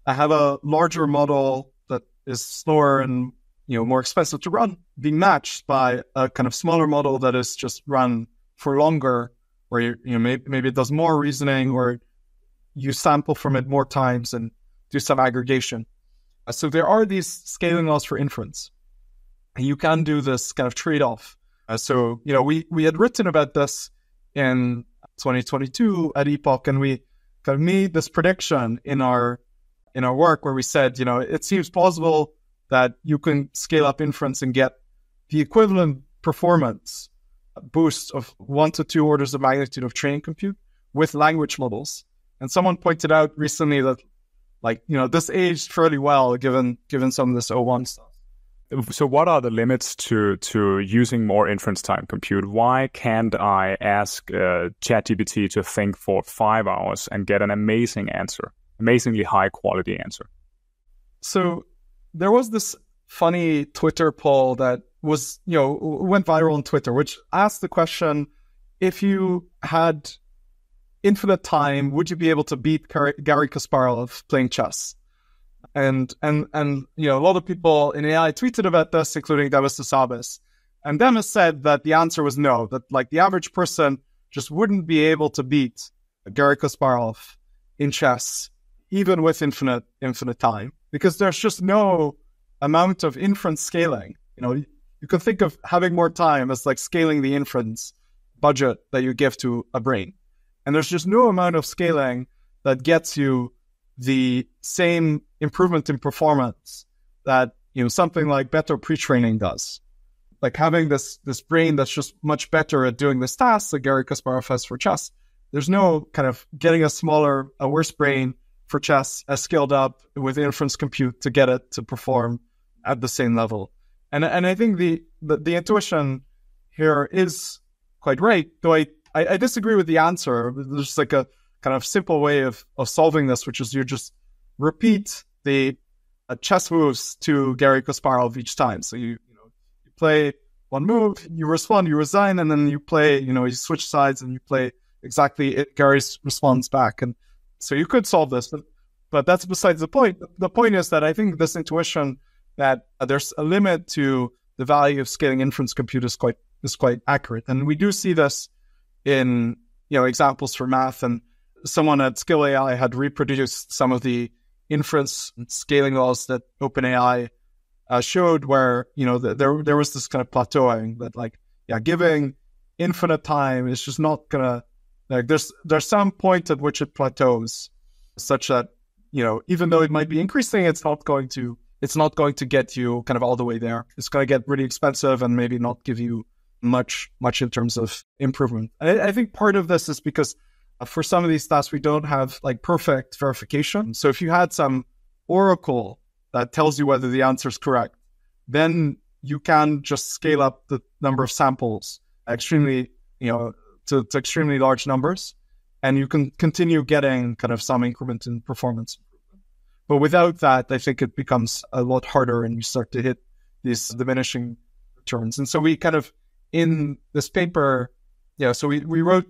Speaker 2: have a larger model that is slower and more expensive to run, being matched by a kind of smaller model that is just run for longer, where maybe it does more reasoning, or you sample from it more times and do some aggregation. So there are these scaling laws for inference, and you can do this kind of trade-off. We had written about this in 2022 at Epoch, and we kind of made this prediction in our work where we said, it seems plausible that you can scale up inference and get the equivalent performance boost of 1 to 2 orders of magnitude of training compute with language models. And someone pointed out recently that, this aged fairly well given some of this O1 stuff.
Speaker 1: So what are the limits to using more inference time compute? Why can't I ask ChatGPT to think for 5 hours and get an amazing answer, amazingly high quality answer? So
Speaker 2: there was this funny Twitter poll that was, went viral on Twitter, which asked the question, if you had infinite time, would you be able to beat Garry Kasparov playing chess? And a lot of people in AI tweeted about this, including Demis Hassabis. And Demis said that the answer was no, that the average person just wouldn't be able to beat Garry Kasparov in chess, even with infinite time, because there's just no amount of inference scaling. You can think of having more time as scaling the inference budget that you give to a brain. And there's just no amount of scaling that gets you the same improvement in performance that, something like better pre-training does. Like having this brain that's just much better at doing this task that Garry Kasparov has for chess. There's no kind of getting a worse brain for chess as scaled up with inference compute to get it to perform at the same level. And I think the intuition here is quite right, though I disagree with the answer. There's like a kind of simple way of solving this, which is you just repeat the chess moves to Garry Kasparov each time. So you play one move, you respond, you resign, and then you play, you switch sides and you play exactly it. Gary's responds back. And so you could solve this, but that's besides the point. The point is that I think this intuition that there's a limit to the value of scaling inference compute is quite accurate. And we do see this in, examples for math. And someone at Skill AI had reproduced some of the inference scaling laws that OpenAI showed, where there was this kind of plateauing that giving infinite time is just not gonna, there's some point at which it plateaus, such that even though it might be increasing, it's not going to get you kind of all the way there. It's going to get really expensive and maybe not give you much in terms of improvement. And I think part of this is because for some of these tasks we don't have perfect verification. So if you had some oracle that tells you whether the answer is correct, then you can just scale up the number of samples extremely, to extremely large numbers, and you can continue getting kind of some increment in performance. But without that, I think it becomes a lot harder and you start to hit these diminishing returns. And so we kind of, in this paper, so we wrote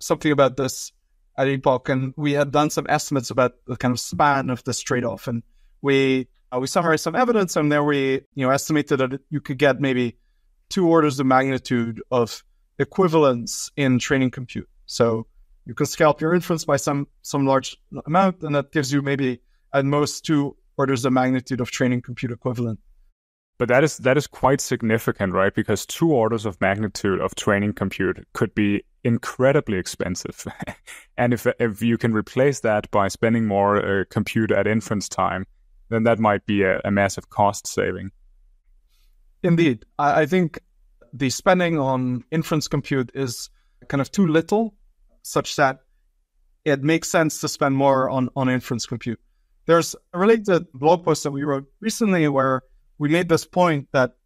Speaker 2: something about this at Epoch, and we had done some estimates about the kind of span of this trade-off. And we summarized some evidence, and there we estimated that you could get maybe 2 orders of magnitude of equivalence in training compute. So you can scale up your inference by some large amount, and that gives you maybe at most 2 orders of magnitude of training compute equivalent.
Speaker 1: But that is quite significant, right? Because 2 orders of magnitude of training compute could be incredibly expensive. And if you can replace that by spending more compute at inference time, then that might be a massive cost saving.
Speaker 2: Indeed. I think the spending on inference compute is kind of too little, such that it makes sense to spend more on inference compute. There's a related blog post that we wrote recently where we made this point that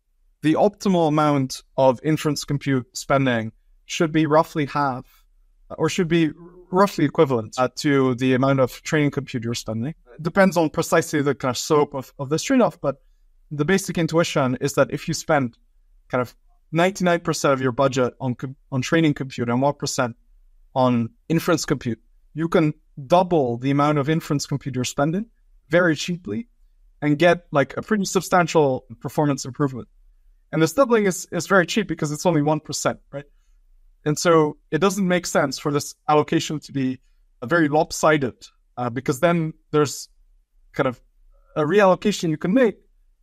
Speaker 2: the optimal amount of inference compute spending should be roughly half, or should be roughly equivalent to the amount of training compute you're spending. It depends on precisely the kind of slope of this trade-off, but the basic intuition is that if you spend kind of 99% of your budget on training compute and 1% on inference compute, you can double the amount of inference compute you're spending very cheaply and get a pretty substantial performance improvement. And this doubling is very cheap because it's only 1%, right? And so it doesn't make sense for this allocation to be very lopsided, because then there's kind of a reallocation you can make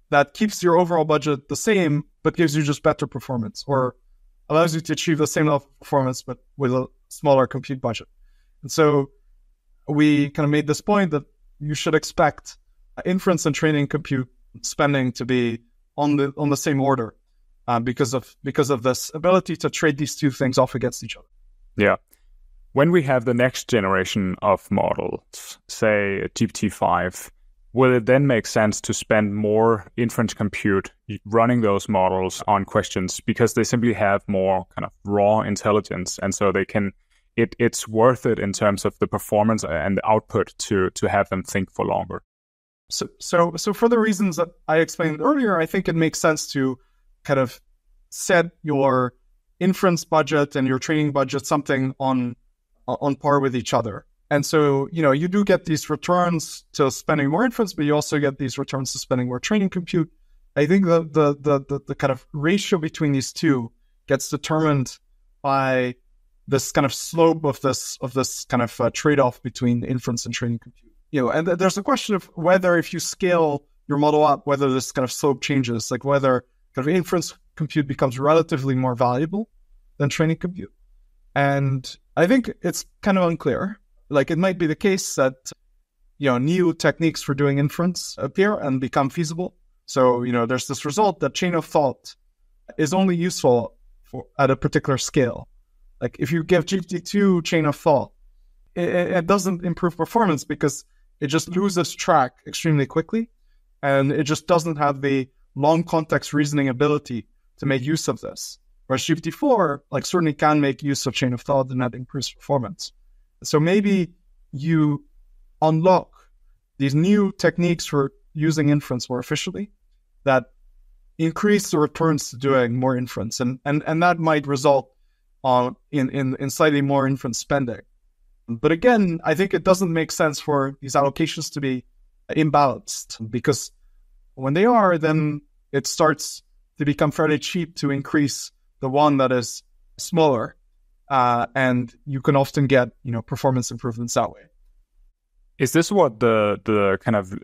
Speaker 2: that keeps your overall budget the same, but gives you just better performance, or allows you to achieve the same level of performance, but with a smaller compute budget. And so we kind of made this point that you should expect inference and training compute spending to be on the same order, because of this ability to trade these two things off against each other.
Speaker 1: Yeah. When we have the next generation of models, say GPT-5, will it then make sense to spend more inference compute running those models on questions because they simply have more kind of raw intelligence, and so they can it's worth it in terms of the performance and the output to have them think for longer?
Speaker 2: So for the reasons that I explained earlier, I think it makes sense to kind of set your inference budget and your training budget something on par with each other. And so, you do get these returns to spending more inference, but you also get these returns to spending more training compute. I think the kind of ratio between these two gets determined by this kind of slope of this kind of trade-off between inference and training compute. And there's a question of whether, if you scale your model up, whether this kind of slope changes, like whether kind of inference compute becomes relatively more valuable than training compute. And I think it's kind of unclear. Like it might be the case that, new techniques for doing inference appear and become feasible. So, there's this result that chain of thought is only useful at a particular scale. Like if you give GPT-2 chain of thought, it doesn't improve performance because it just loses track extremely quickly. And it just doesn't have the long context reasoning ability to make use of this. Whereas GPT-4, certainly can make use of chain of thought, and that improves performance. So maybe you unlock these new techniques for using inference more efficiently that increase the returns to doing more inference. And that might result in slightly more inference spending. But again, I think it doesn't make sense for these allocations to be imbalanced, because when they are, then it starts to become fairly cheap to increase the one that is smaller. And you can often get, performance improvements that way.
Speaker 1: Is this what the kind of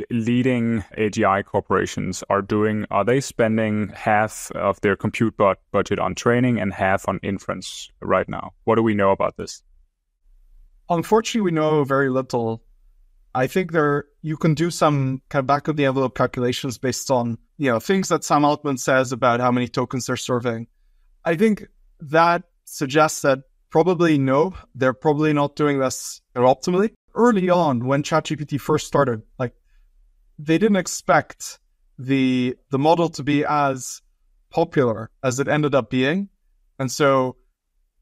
Speaker 1: leading AGI corporations are doing? Are they spending half of their compute budget on training and half on inference right now? What do we know about this?
Speaker 2: Unfortunately, we know very little. I think you can do some kind of back of the envelope calculations based on, things that Sam Altman says about how many tokens they're serving. I think that suggests that probably no, they're probably not doing this optimally. Early on, when ChatGPT first started, they didn't expect the model to be as popular as it ended up being. And so,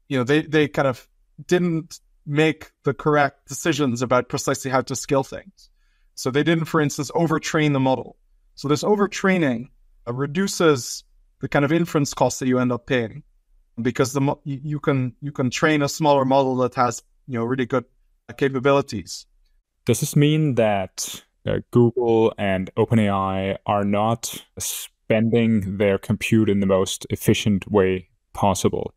Speaker 2: they kind of didn't make the correct decisions about precisely how to scale things. So they didn't, for instance, overtrain the model. So this overtraining reduces the kind of inference costs that you end up paying, because you can train a smaller model that has really good capabilities.
Speaker 1: Does this mean that Google and OpenAI are not spending their compute in the most efficient way possible?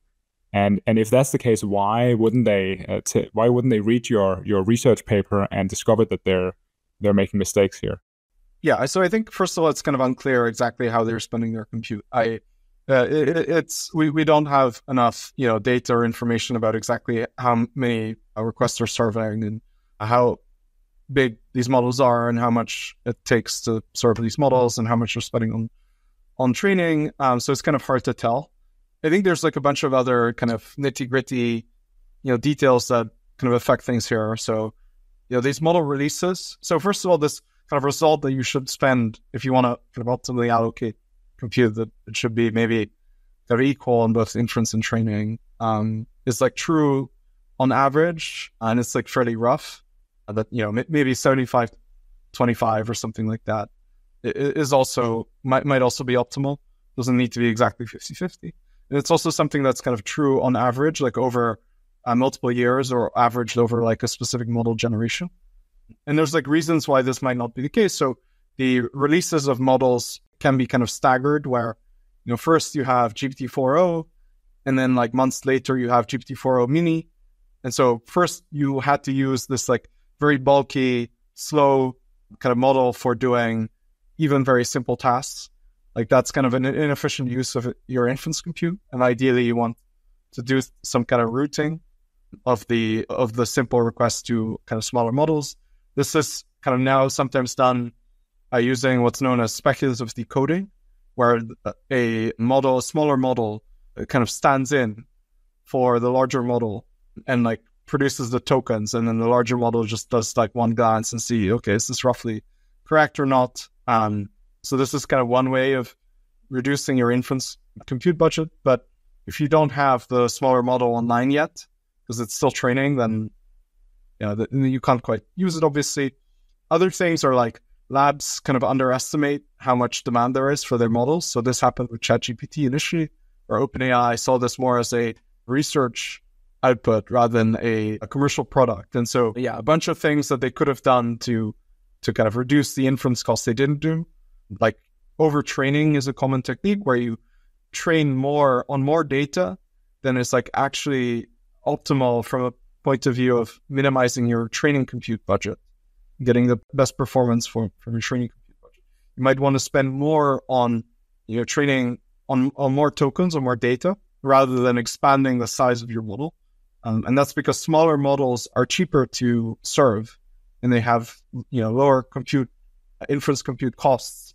Speaker 1: And if that's the case, why wouldn't they read your research paper and discover that they're making mistakes here?
Speaker 2: Yeah, so I think first of all, it's kind of unclear exactly how they're spending their compute. We don't have enough data or information about exactly how many requests they're serving and how big these models are and how much it takes to serve these models and how much they're spending on training. So it's kind of hard to tell. I think there's a bunch of other kind of nitty-gritty, details that kind of affect things here. So, these model releases. So first of all, this kind of result that you should spend if you want to kind of optimally allocate compute, that it should be maybe kind of equal in both inference and training, is true on average, and it's fairly rough. That maybe 75-25 or something like that is also might also be optimal. Doesn't need to be exactly 50-50. And it's also something that's kind of true on average, over multiple years, or averaged over a specific model generation. And there's reasons why this might not be the case. So the releases of models can be kind of staggered, where first you have GPT-4o, and then months later you have GPT-4o mini. And so first you had to use this very bulky, slow kind of model for doing even very simple tasks. That's kind of an inefficient use of your inference compute. And ideally you want to do some kind of routing of the simple requests to kind of smaller models. This is kind of now sometimes done using what's known as speculative decoding, where a smaller model kind of stands in for the larger model and produces the tokens, and then the larger model just does one glance and see, okay, is this roughly correct or not? So this is kind of one way of reducing your inference compute budget. But if you don't have the smaller model online yet, because it's still training, then you can't quite use it, obviously. Other things are labs kind of underestimate how much demand there is for their models. So this happened with ChatGPT initially, or OpenAI saw this more as a research output rather than a commercial product. And so, a bunch of things that they could have done to kind of reduce the inference costs they didn't do. Overtraining is a common technique where you train more on more data than is actually optimal from a point of view of minimizing your training compute budget, getting the best performance from your training compute budget. You might want to spend more on training on more tokens or more data rather than expanding the size of your model. And that's because smaller models are cheaper to serve and they have, lower inference compute costs.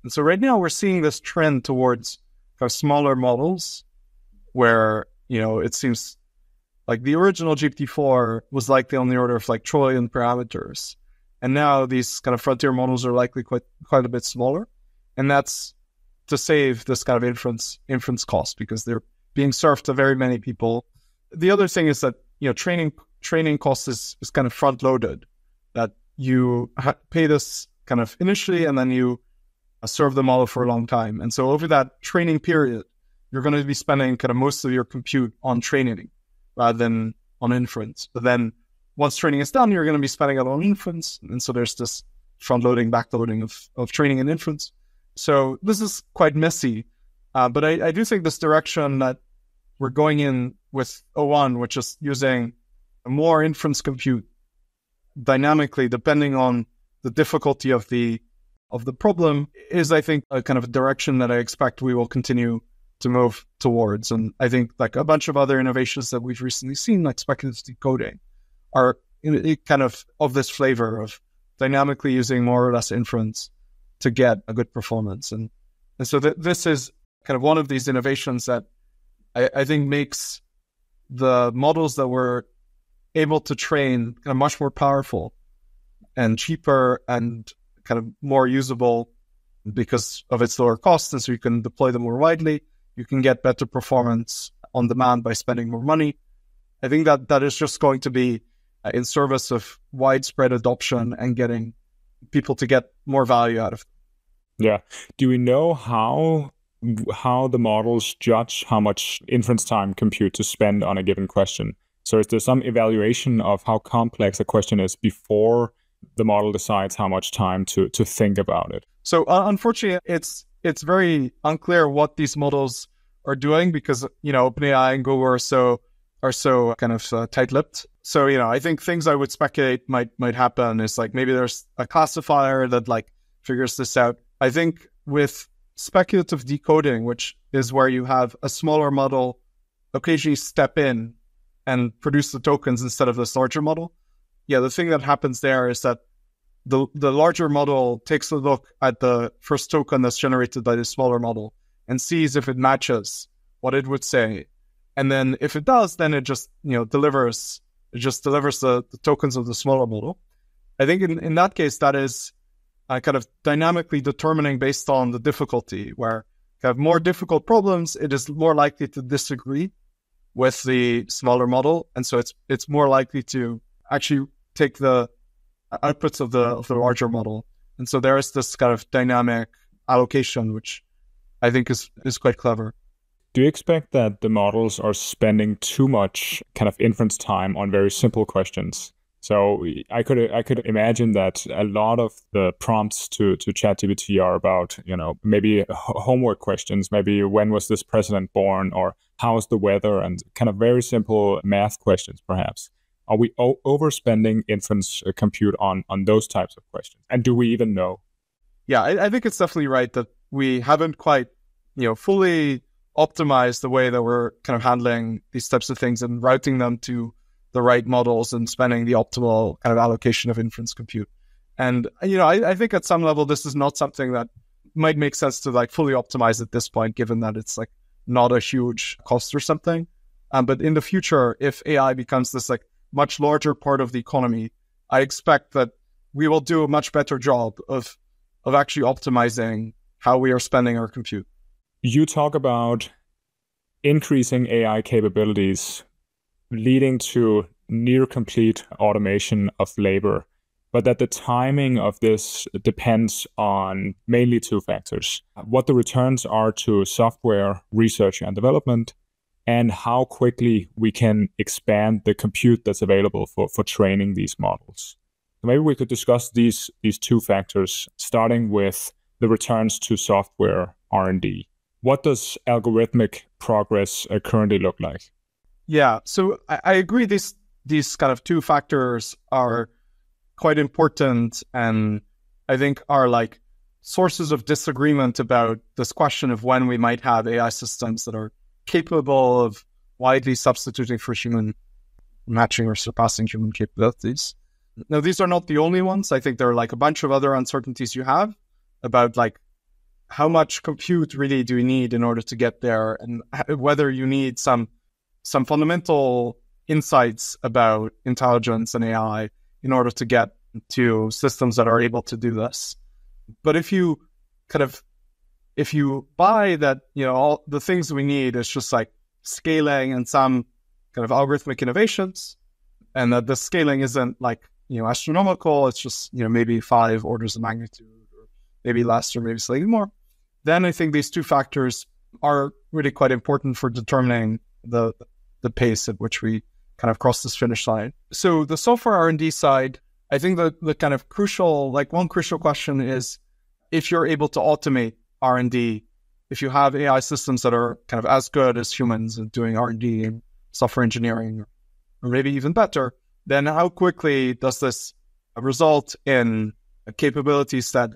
Speaker 2: And so right now we're seeing this trend towards kind of smaller models where, it seems like the original GPT-4 was likely on the order of like trillion parameters. And now these kind of frontier models are likely quite a bit smaller. And that's to save this kind of inference cost because they're being served to very many people. The other thing is that, training costs is kind of front loaded, that you pay this kind of initially and then you serve the model for a long time. And so over that training period, you're going to be spending kind of most of your compute on training rather than on inference. But then once training is done, you're going to be spending it on inference. And so there's this front loading, back loading of training and inference. So this is quite messy. But I do think this direction that we're going in with O1, which is using more inference compute dynamically, depending on the difficulty of the problem, is, I think, a kind of a direction that I expect we will continue to move towards. And I think like a bunch of other innovations that we've recently seen, like speculative decoding, are kind of this flavor of dynamically using more or less inference to get a good performance. And so this is kind of one of these innovations that I think makes the models that we're able to train kind of much more powerful and cheaper and kind of more usable because of its lower cost. And so you can deploy them more widely. You can get better performance on demand by spending more money. I think that is just going to be in service of widespread adoption and getting people to get more value out of it.
Speaker 1: Yeah. Do we know how the models judge how much inference time compute to spend on a given question? So is there some evaluation of how complex a question is before the model decides how much time to think about it?
Speaker 2: So unfortunately, it's very unclear what these models are doing because, OpenAI and Google are so kind of tight-lipped. So, I think things I would speculate might happen is like maybe there's a classifier that like figures this out. I think with speculative decoding, which is where you have a smaller model occasionally step in and produce the tokens instead of this larger model. Yeah, the thing that happens there is that the larger model takes a look at the first token that's generated by the smaller model and sees if it matches what it would say. And then if it does, then it just, delivers the tokens of the smaller model. I think in that case, that is kind of dynamically determining based on the difficulty, where you have more difficult problems, it is more likely to disagree with the smaller model. And so it's more likely to actually take the outputs of the larger model. And so there is this kind of dynamic allocation, which I think is quite clever.
Speaker 1: Do you expect that the models are spending too much kind of inference time on very simple questions? So I could imagine that a lot of the prompts to ChatGPT are about, maybe homework questions, maybe when was this president born, or how's the weather, and kind of very simple math questions, perhaps. Are we overspending inference compute on those types of questions? And do we even know?
Speaker 2: Yeah, I think it's definitely right that we haven't quite, fully optimized the way that we're kind of handling these types of things and routing them to the right models and spending the optimal kind of allocation of inference compute. And, I think at some level, this is not something that might make sense to like fully optimize at this point, given that it's like not a huge cost or something. But in the future, if AI becomes this like much larger part of the economy, I expect that we will do a much better job of actually optimizing how we are spending our compute.
Speaker 1: You talk about increasing AI capabilities leading to near complete automation of labor, but that the timing of this depends on mainly two factors: what the returns are to software research and development, and how quickly we can expand the compute that's available for training these models. So maybe we could discuss these two factors, starting with the returns to software R&D. What does algorithmic progress currently look like?
Speaker 2: Yeah, so I agree these kind of two factors are quite important and I think are like sources of disagreement about this question of when we might have AI systems that are capable of widely substituting for human matching or surpassing human capabilities. Now, these are not the only ones. I think there are like a bunch of other uncertainties you have about like how much compute really do you need in order to get there, and whether you need some fundamental insights about intelligence and AI in order to get to systems that are able to do this. But if you buy that, all the things we need is just like scaling and some kind of algorithmic innovations, and that the scaling isn't like, astronomical, it's just, maybe 5 orders of magnitude, or maybe less, or maybe slightly more, then I think these two factors are really quite important for determining the pace at which we kind of cross this finish line. So the software R&D side, I think the kind of crucial, like one crucial question is, if you're able to automate R&D, if you have AI systems that are kind of as good as humans at doing R&D and software engineering, or maybe even better, then how quickly does this result in capabilities that,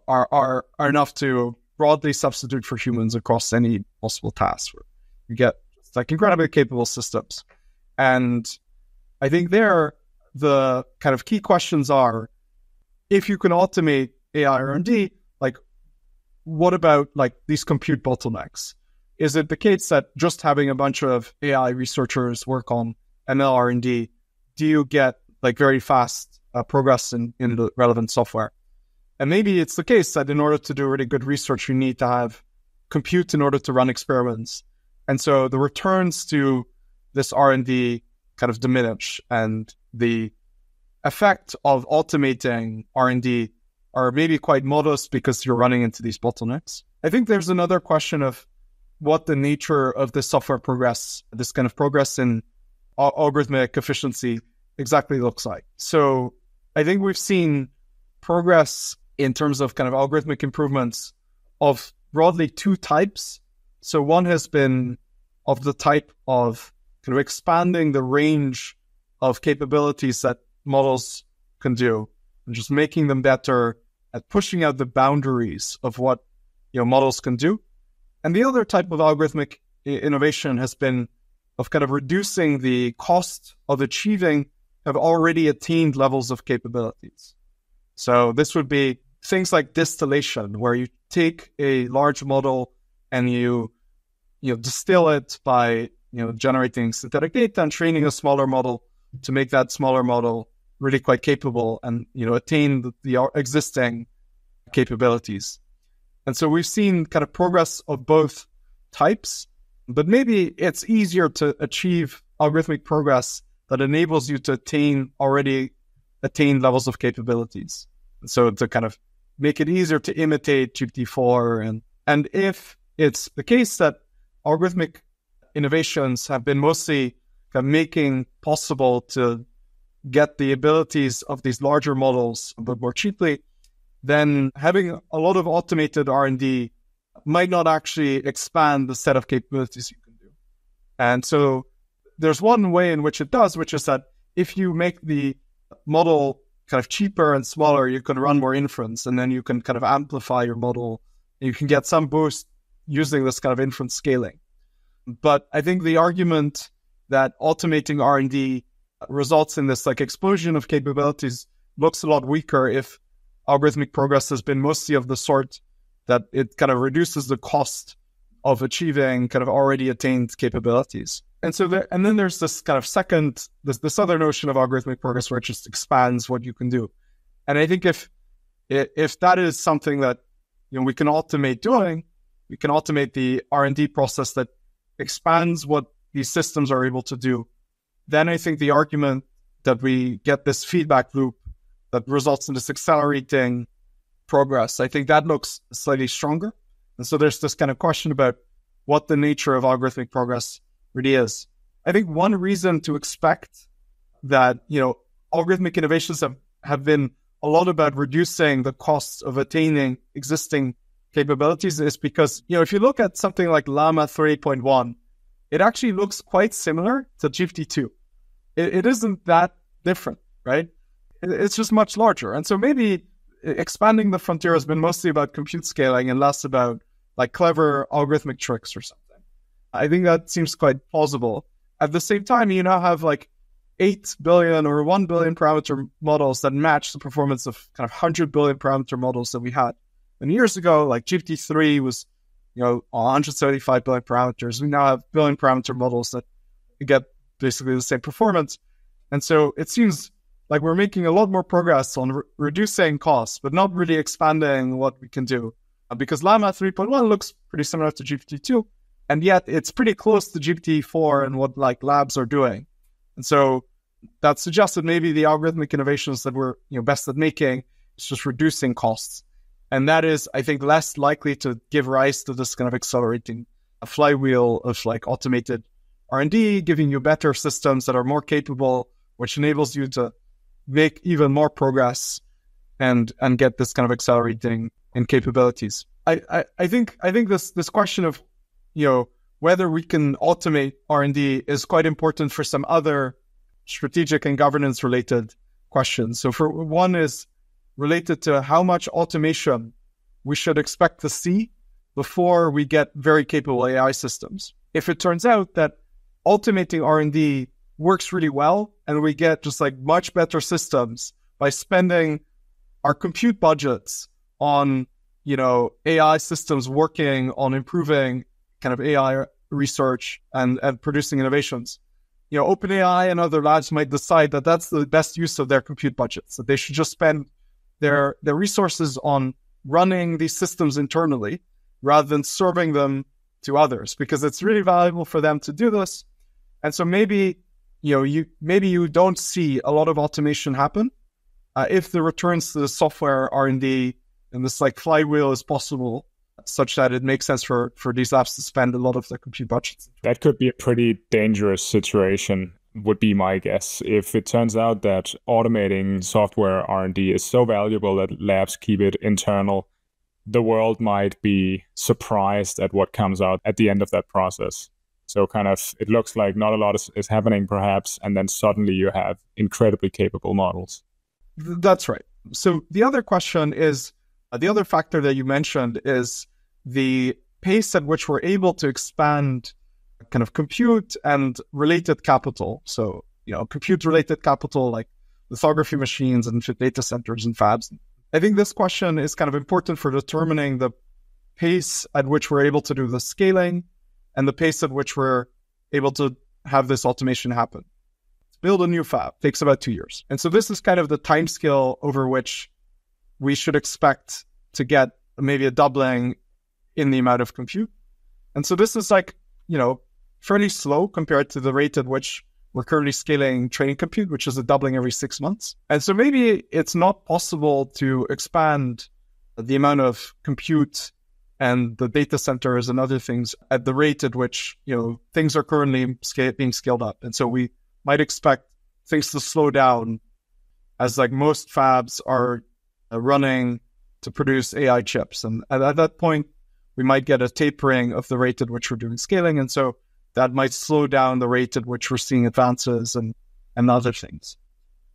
Speaker 2: are enough to broadly substitute for humans across any possible task, where you get like incredibly capable systems. And I think there, the kind of key questions are, if you can automate AI R&D, like, what about like these compute bottlenecks? Is it the case that just having a bunch of AI researchers work on ML R&D, do you get like very fast progress in the relevant software? And maybe it's the case that in order to do really good research, you need to have compute in order to run experiments. And so the returns to this R&D kind of diminish, and the effect of automating R&D are maybe quite modest because you're running into these bottlenecks. I think there's another question of what the nature of this software progress, this kind of progress in algorithmic efficiency exactly looks like. So I think we've seen progress in terms of kind of algorithmic improvements of broadly 2 types. So one has been of the type of kind of expanding the range of capabilities that models can do, and just making them better at pushing out the boundaries of what models can do. And the other type of algorithmic innovation has been of kind of reducing the cost of achieving have already attained levels of capabilities. So this would be things like distillation, where you take a large model and you distill it by generating synthetic data and training a smaller model to make that smaller model really quite capable and attain the existing capabilities. And so we've seen kind of progress of both types, but maybe it's easier to achieve algorithmic progress that enables you to attain already attained levels of capabilities. And so to kind of make it easier to imitate GPT-4, and if it's the case that algorithmic innovations have been mostly kind of making possible to get the abilities of these larger models but more cheaply, then having a lot of automated R&D might not actually expand the set of capabilities you can do. And so there's one way in which it does, which is that if you make the model kind of cheaper and smaller, you can run more inference, and then you can kind of amplify your model. You can get some boost using this kind of inference scaling. But I think the argument that automating R&D results in this like explosion of capabilities looks a lot weaker if algorithmic progress has been mostly of the sort that it kind of reduces the cost of achieving kind of already attained capabilities. And so then there's this kind of this other notion of algorithmic progress where it just expands what you can do. And I think if that is something that we can automate doing, we can automate the R&D process that expands what these systems are able to do, then I think the argument that we get this feedback loop that results in this accelerating progress, I think that looks slightly stronger. And so there's this kind of question about what the nature of algorithmic progress really is. I think one reason to expect that, algorithmic innovations have been a lot about reducing the costs of attaining existing capabilities is because, if you look at something like Llama 3.1, it actually looks quite similar to GPT-2. It isn't that different, right? It's just much larger. And so maybe expanding the frontier has been mostly about compute scaling and less about like clever algorithmic tricks or something. I think that seems quite plausible. at the same time, you now have like 8 billion or 1 billion parameter models that match the performance of kind of 100 billion parameter models that we had. And years ago, like GPT-3 was, 175 billion parameters. We now have billion parameter models that get basically the same performance. And so it seems like we're making a lot more progress on reducing costs, but not really expanding what we can do. Because Llama 3.1 looks pretty similar to GPT-2, and yet it's pretty close to GPT-4 and what like labs are doing. And so that suggests that maybe the algorithmic innovations that we're best at making is just reducing costs. And that is, I think, less likely to give rise to this kind of accelerating flywheel of like automated R&D, giving you better systems that are more capable, which enables you to make even more progress and get this kind of accelerating in capabilities. I think this question of whether we can automate R&D is quite important for some other strategic and governance related questions. So for one is related to how much automation we should expect to see before we get very capable AI systems. If it turns out that automating R&D works really well and we get just like much better systems by spending our compute budgets on, AI systems working on improving kind of AI research and producing innovations, OpenAI and other labs might decide that that's the best use of their compute budgets, that they should just spend their resources on running these systems internally rather than serving them to others, because it's really valuable for them to do this. And so maybe you don't see a lot of automation happen if the returns to the software R&D and this like flywheel is possible, such that it makes sense for these labs to spend a lot of their compute budgets.
Speaker 1: That could be a pretty dangerous situation, would be my guess. If it turns out that automating software R&D is so valuable that labs keep it internal, the world might be surprised at what comes out at the end of that process. So kind of, it looks like not a lot is happening perhaps, and then suddenly you have incredibly capable models.
Speaker 2: That's right. So the other question is, the other factor that you mentioned is the pace at which we're able to expand kind of compute and related capital. So, compute-related capital like lithography machines and data centers and fabs. I think this question is kind of important for determining the pace at which we're able to do the scaling and the pace at which we're able to have this automation happen. Build a new fab takes about 2 years. And so this is kind of the time scale over which we should expect to get maybe a doubling in the amount of compute. And so this is like, fairly slow compared to the rate at which we're currently scaling training compute, which is a doubling every 6 months. And so maybe it's not possible to expand the amount of compute and the data centers and other things at the rate at which, things are currently being scaled up. And so we might expect things to slow down as like most fabs are running to produce AI chips. And at that point, we might get a tapering of the rate at which we're doing scaling. And so that might slow down the rate at which we're seeing advances and other things.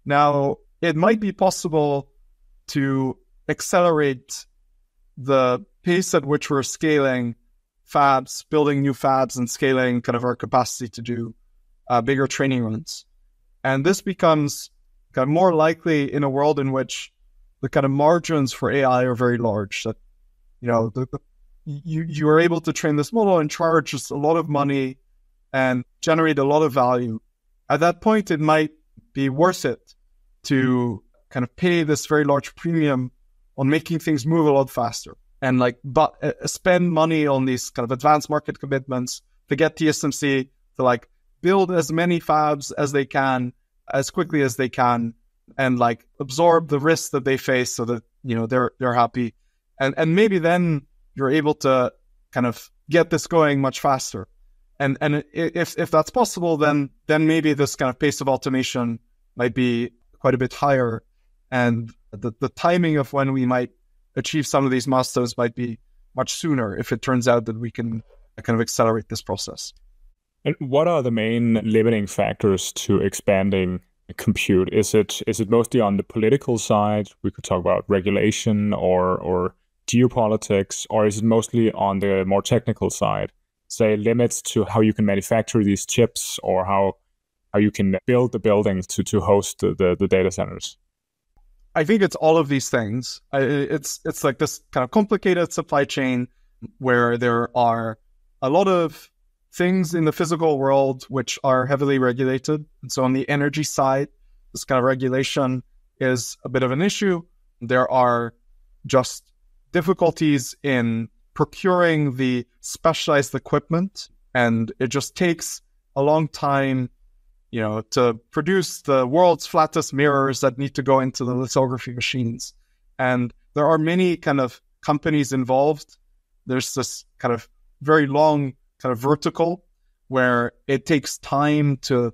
Speaker 2: Now, it might be possible to accelerate the pace at which we're scaling fabs, building new fabs and scaling kind of our capacity to do bigger training runs. And this becomes kind of more likely in a world in which the kind of margins for AI are very large. That, you are able to train this model and charge just a lot of money and generate a lot of value. At that point, it might be worth it to kind of pay this very large premium on making things move a lot faster and spend money on these kind of advanced market commitments to get TSMC to like build as many fabs as they can, as quickly as they can, and like absorb the risks that they face so that, they're happy. And maybe then you're able to kind of get this going much faster. And if that's possible, then maybe this kind of pace of automation might be quite a bit higher. And the timing of when we might achieve some of these milestones might be much sooner if it turns out that we can kind of accelerate this process.
Speaker 1: And what are the main limiting factors to expanding compute? Is it mostly on the political side? We could talk about regulation or geopolitics, or is it mostly on the more technical side? say, limits to how you can manufacture these chips or how you can build the buildings to host the data centers?
Speaker 2: I think it's all of these things. It's like this kind of complicated supply chain where there are a lot of things in the physical world which are heavily regulated. And so on the energy side, this kind of regulation is a bit of an issue. There are just difficulties in procuring the specialized equipment, and it just takes a long time, to produce the world's flattest mirrors that need to go into the lithography machines. And there are many kind of companies involved. There's this kind of very long kind of vertical where it takes time to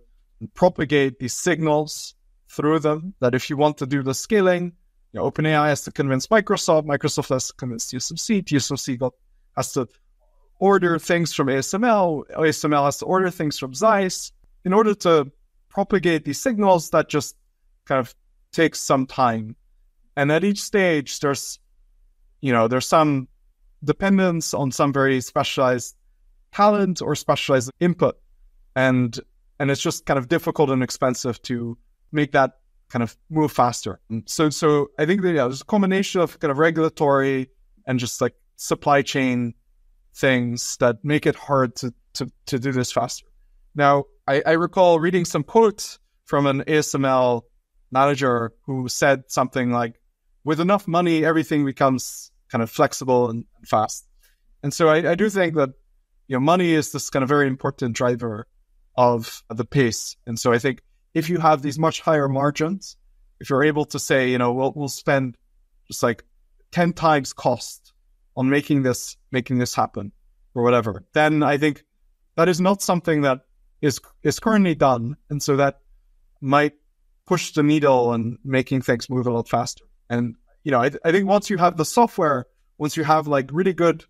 Speaker 2: propagate these signals through them, that if you want to do the scaling, OpenAI has to convince Microsoft has to convince TSMC has to order things from ASML has to order things from Zeiss. In order to propagate these signals, that just kind of takes some time. And at each stage, there's some dependence on some very specialized talent or specialized input. And it's just kind of difficult and expensive to make that kind of move faster. So I think that, there's a combination of kind of regulatory and just like supply chain things that make it hard to do this faster. Now, I recall reading some quotes from an ASML manager who said something like, with enough money, everything becomes kind of flexible and fast. And so I do think that, money is this kind of very important driver of the pace. And so I think if you have these much higher margins, if you're able to say, we'll spend just like 10 times cost on making this happen or whatever, then I think that is not something that is currently done. And so that might push the needle and making things move a lot faster. And, I think once you have the software, once you have like really good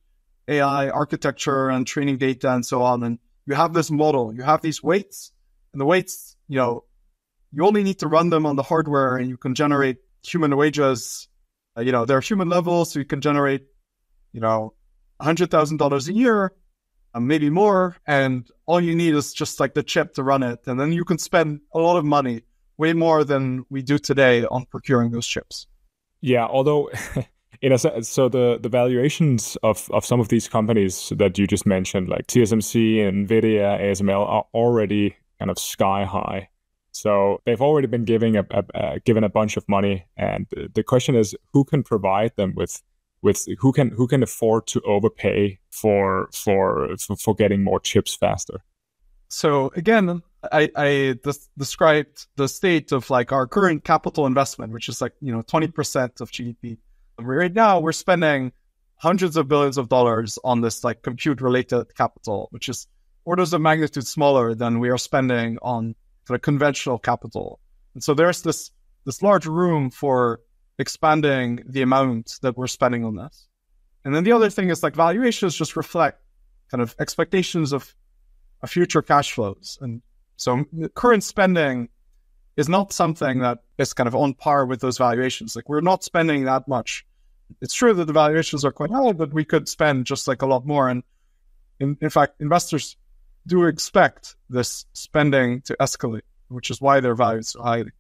Speaker 2: AI architecture and training data and so on, and you have this model, you have these weights, and the weights, you only need to run them on the hardware, and you can generate human wages. There are human levels, so you can generate, $100,000 a year, maybe more, and all you need is just like the chip to run it, and then you can spend a lot of money, way more than we do today, on procuring those chips.
Speaker 1: Yeah, although in a sense, so the valuations of some of these companies that you just mentioned, like TSMC, NVIDIA, ASML, are already kind of sky high. So they've already been given a bunch of money, and the question is, who can provide them with who can afford to overpay for getting more chips faster? So
Speaker 2: again, I described the state of like our current capital investment, which is like 20% of GDP. Right now, we're spending hundreds of billions of dollars on this like compute-related capital, which is orders of magnitude smaller than we are spending on sort of conventional capital. And so there's this large room for expanding the amount that we're spending on this. And then the other thing is like valuations just reflect kind of expectations of future cash flows. And so current spending is not something that is kind of on par with those valuations. Like, we're not spending that much. It's true that the valuations are quite high, but we could spend just like a lot more. And in fact, investors do expect this spending to escalate, which is why they're valued so highly.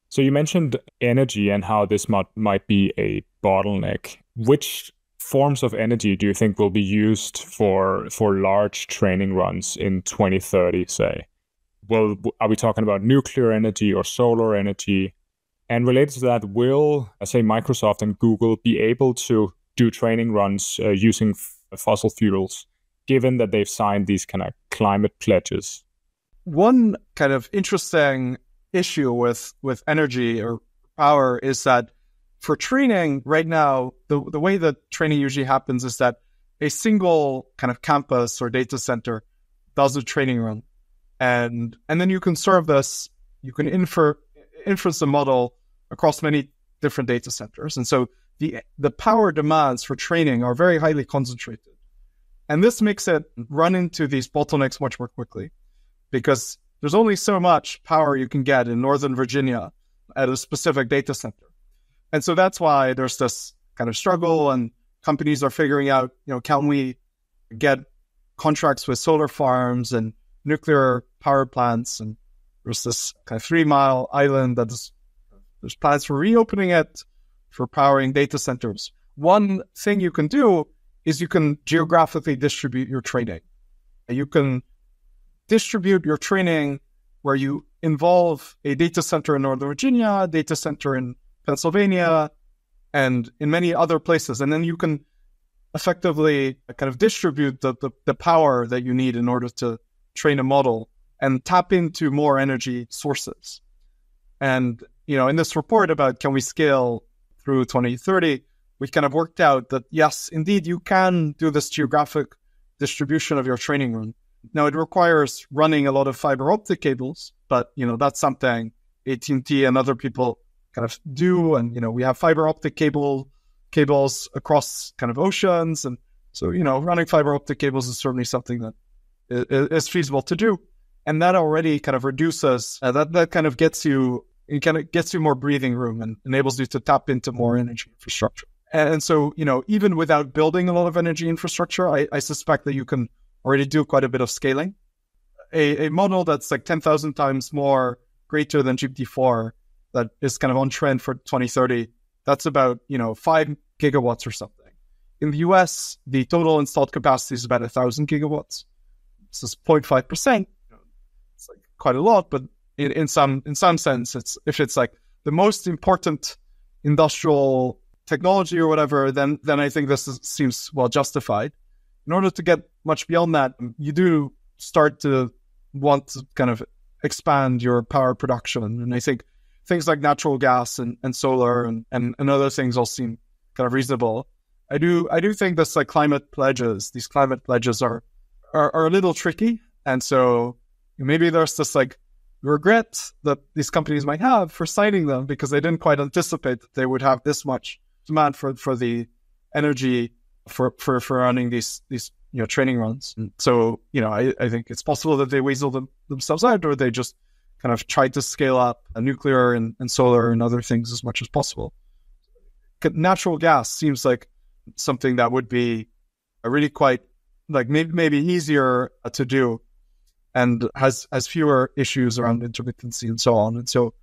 Speaker 1: So you mentioned energy and how this might be a bottleneck. Which forms of energy do you think will be used for large training runs in 2030, say? Well, are we talking about nuclear energy or solar energy? And related to that, will, say, Microsoft and Google be able to do training runs using fossil fuels, given that they've signed these kind of climate pledges?
Speaker 2: One kind of interesting issue with energy or power is that for training right now, the way that training usually happens is that a single kind of campus or data center does a training run. And then you can serve this, you can inference the model across many different data centers. And so the power demands for training are very highly concentrated. And this makes it run into these bottlenecks much more quickly, because there's only so much power you can get in Northern Virginia at a specific data center. And so that's why there's this kind of struggle, and companies are figuring out, can we get contracts with solar farms and nuclear power plants. And there's this kind of 3-mile island there's plans for reopening it, for powering data centers. One thing you can do is you can geographically distribute your training. You can distribute your training where you involve a data center in Northern Virginia, a data center in Pennsylvania, and in many other places. And then you can effectively kind of distribute the power that you need in order to train a model and tap into more energy sources. And, in this report about can we scale through 2030, we kind of worked out that, yes, indeed, you can do this geographic distribution of your training run. Now, it requires running a lot of fiber optic cables, but, that's something AT&T and other people kind of do. And, we have fiber optic cables across kind of oceans. And so, running fiber optic cables is certainly something that is feasible to do. And that already kind of reduces, that kind of gets you more breathing room and enables you to tap into more energy infrastructure. And so, even without building a lot of energy infrastructure, I suspect that you can already do quite a bit of scaling. A model that's like 10,000 times more greater than GPT-4 that is kind of on trend for 2030, that's about, 5 gigawatts or something. In the US, the total installed capacity is about 1,000 gigawatts. This is 0.5%. It's like quite a lot, but in some sense, if it's like the most important industrial technology or whatever, then I think this seems well justified. In order to get much beyond that, you do start to want to kind of expand your power production. And I think things like natural gas and solar and other things all seem kind of reasonable. I do think this like these climate pledges are a little tricky. And so maybe there's this like regret that these companies might have for signing them because they didn't quite anticipate that they would have this much demand for the energy for running these training runs. And so, I think it's possible that they weasel themselves out, or they just kind of tried to scale up nuclear and solar and other things as much as possible. Natural gas seems like something that would be a really quite like maybe easier to do and has fewer issues around intermittency and so on. And so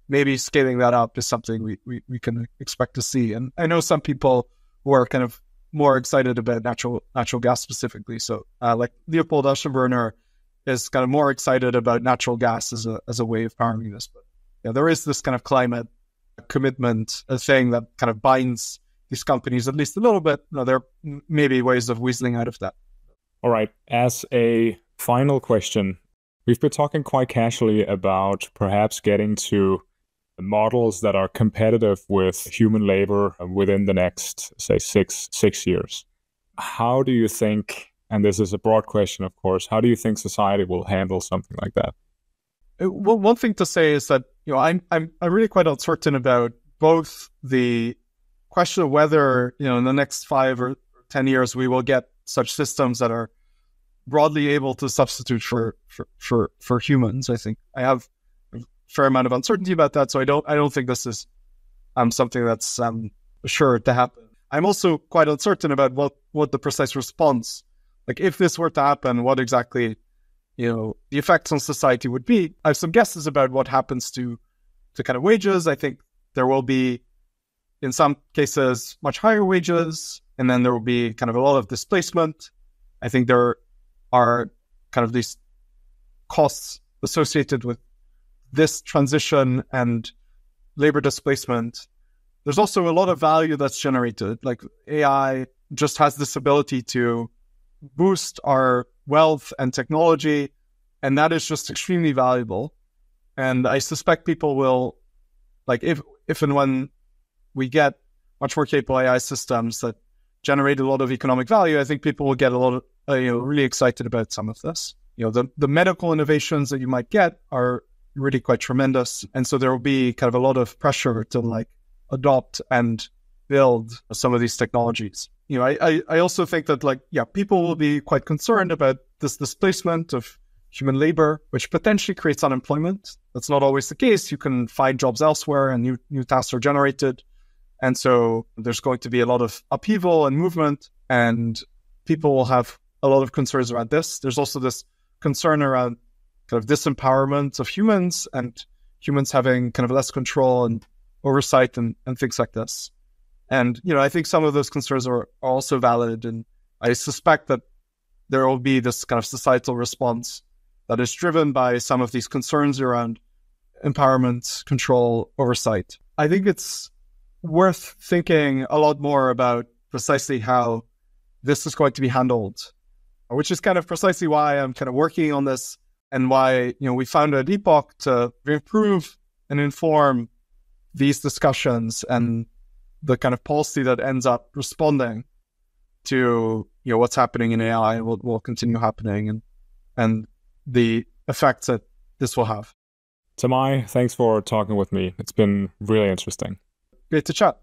Speaker 2: maybe scaling that up is something we can expect to see. And I know some people who are kind of more excited about natural gas specifically. So like Leopold Aschenbrenner is kind of more excited about natural gas as a way of powering this. But yeah, there is this kind of climate commitment, a thing that kind of binds these companies at least a little bit. There may be ways of weaseling out of that.
Speaker 1: All right. As a final question, we've been talking quite casually about perhaps getting to models that are competitive with human labor within the next, say, six years. How do you think, and this is a broad question, of course, how do you think society will handle something like that?
Speaker 2: Well, one thing to say is that I'm really quite uncertain about both the question of whether in the next 5 or 10 years we will get such systems that are broadly able to substitute for humans. I think I have a fair amount of uncertainty about that, so I don't think this is something that's sure to happen. I'm also quite uncertain about what the precise response, like if this were to happen, what exactly the effects on society would be. I have some guesses about what happens to kind of wages. I think there will be, in some cases, much higher wages, and then there will be kind of a lot of displacement. I think there are kind of these costs associated with this transition and labor displacement. There's also a lot of value that's generated. Like AI just has this ability to boost our wealth and technology, and that is just extremely valuable. And I suspect people will, like if and when we get much more capable AI systems that generate a lot of economic value, I think people will get a lot of really excited about some of this. The medical innovations that you might get are really quite tremendous, and so there will be kind of a lot of pressure to like adopt and build some of these technologies. I also think that people will be quite concerned about this displacement of human labor, which potentially creates unemployment. That's not always the case. You can find jobs elsewhere and new tasks are generated. And so there's going to be a lot of upheaval and movement, and people will have a lot of concerns around this. There's also this concern around kind of disempowerment of humans and humans having kind of less control and oversight and things like this. And, I think some of those concerns are also valid. And I suspect that there will be this kind of societal response that is driven by some of these concerns around empowerment, control, oversight. I think it's worth thinking a lot more about precisely how this is going to be handled, which is kind of precisely why I'm kind of working on this and why, we founded Epoch to improve and inform these discussions and the kind of policy that ends up responding to, what's happening in AI and what will continue happening and the effects that this will have.
Speaker 1: Tamay, thanks for talking with me. It's been really interesting.
Speaker 2: Great to chat.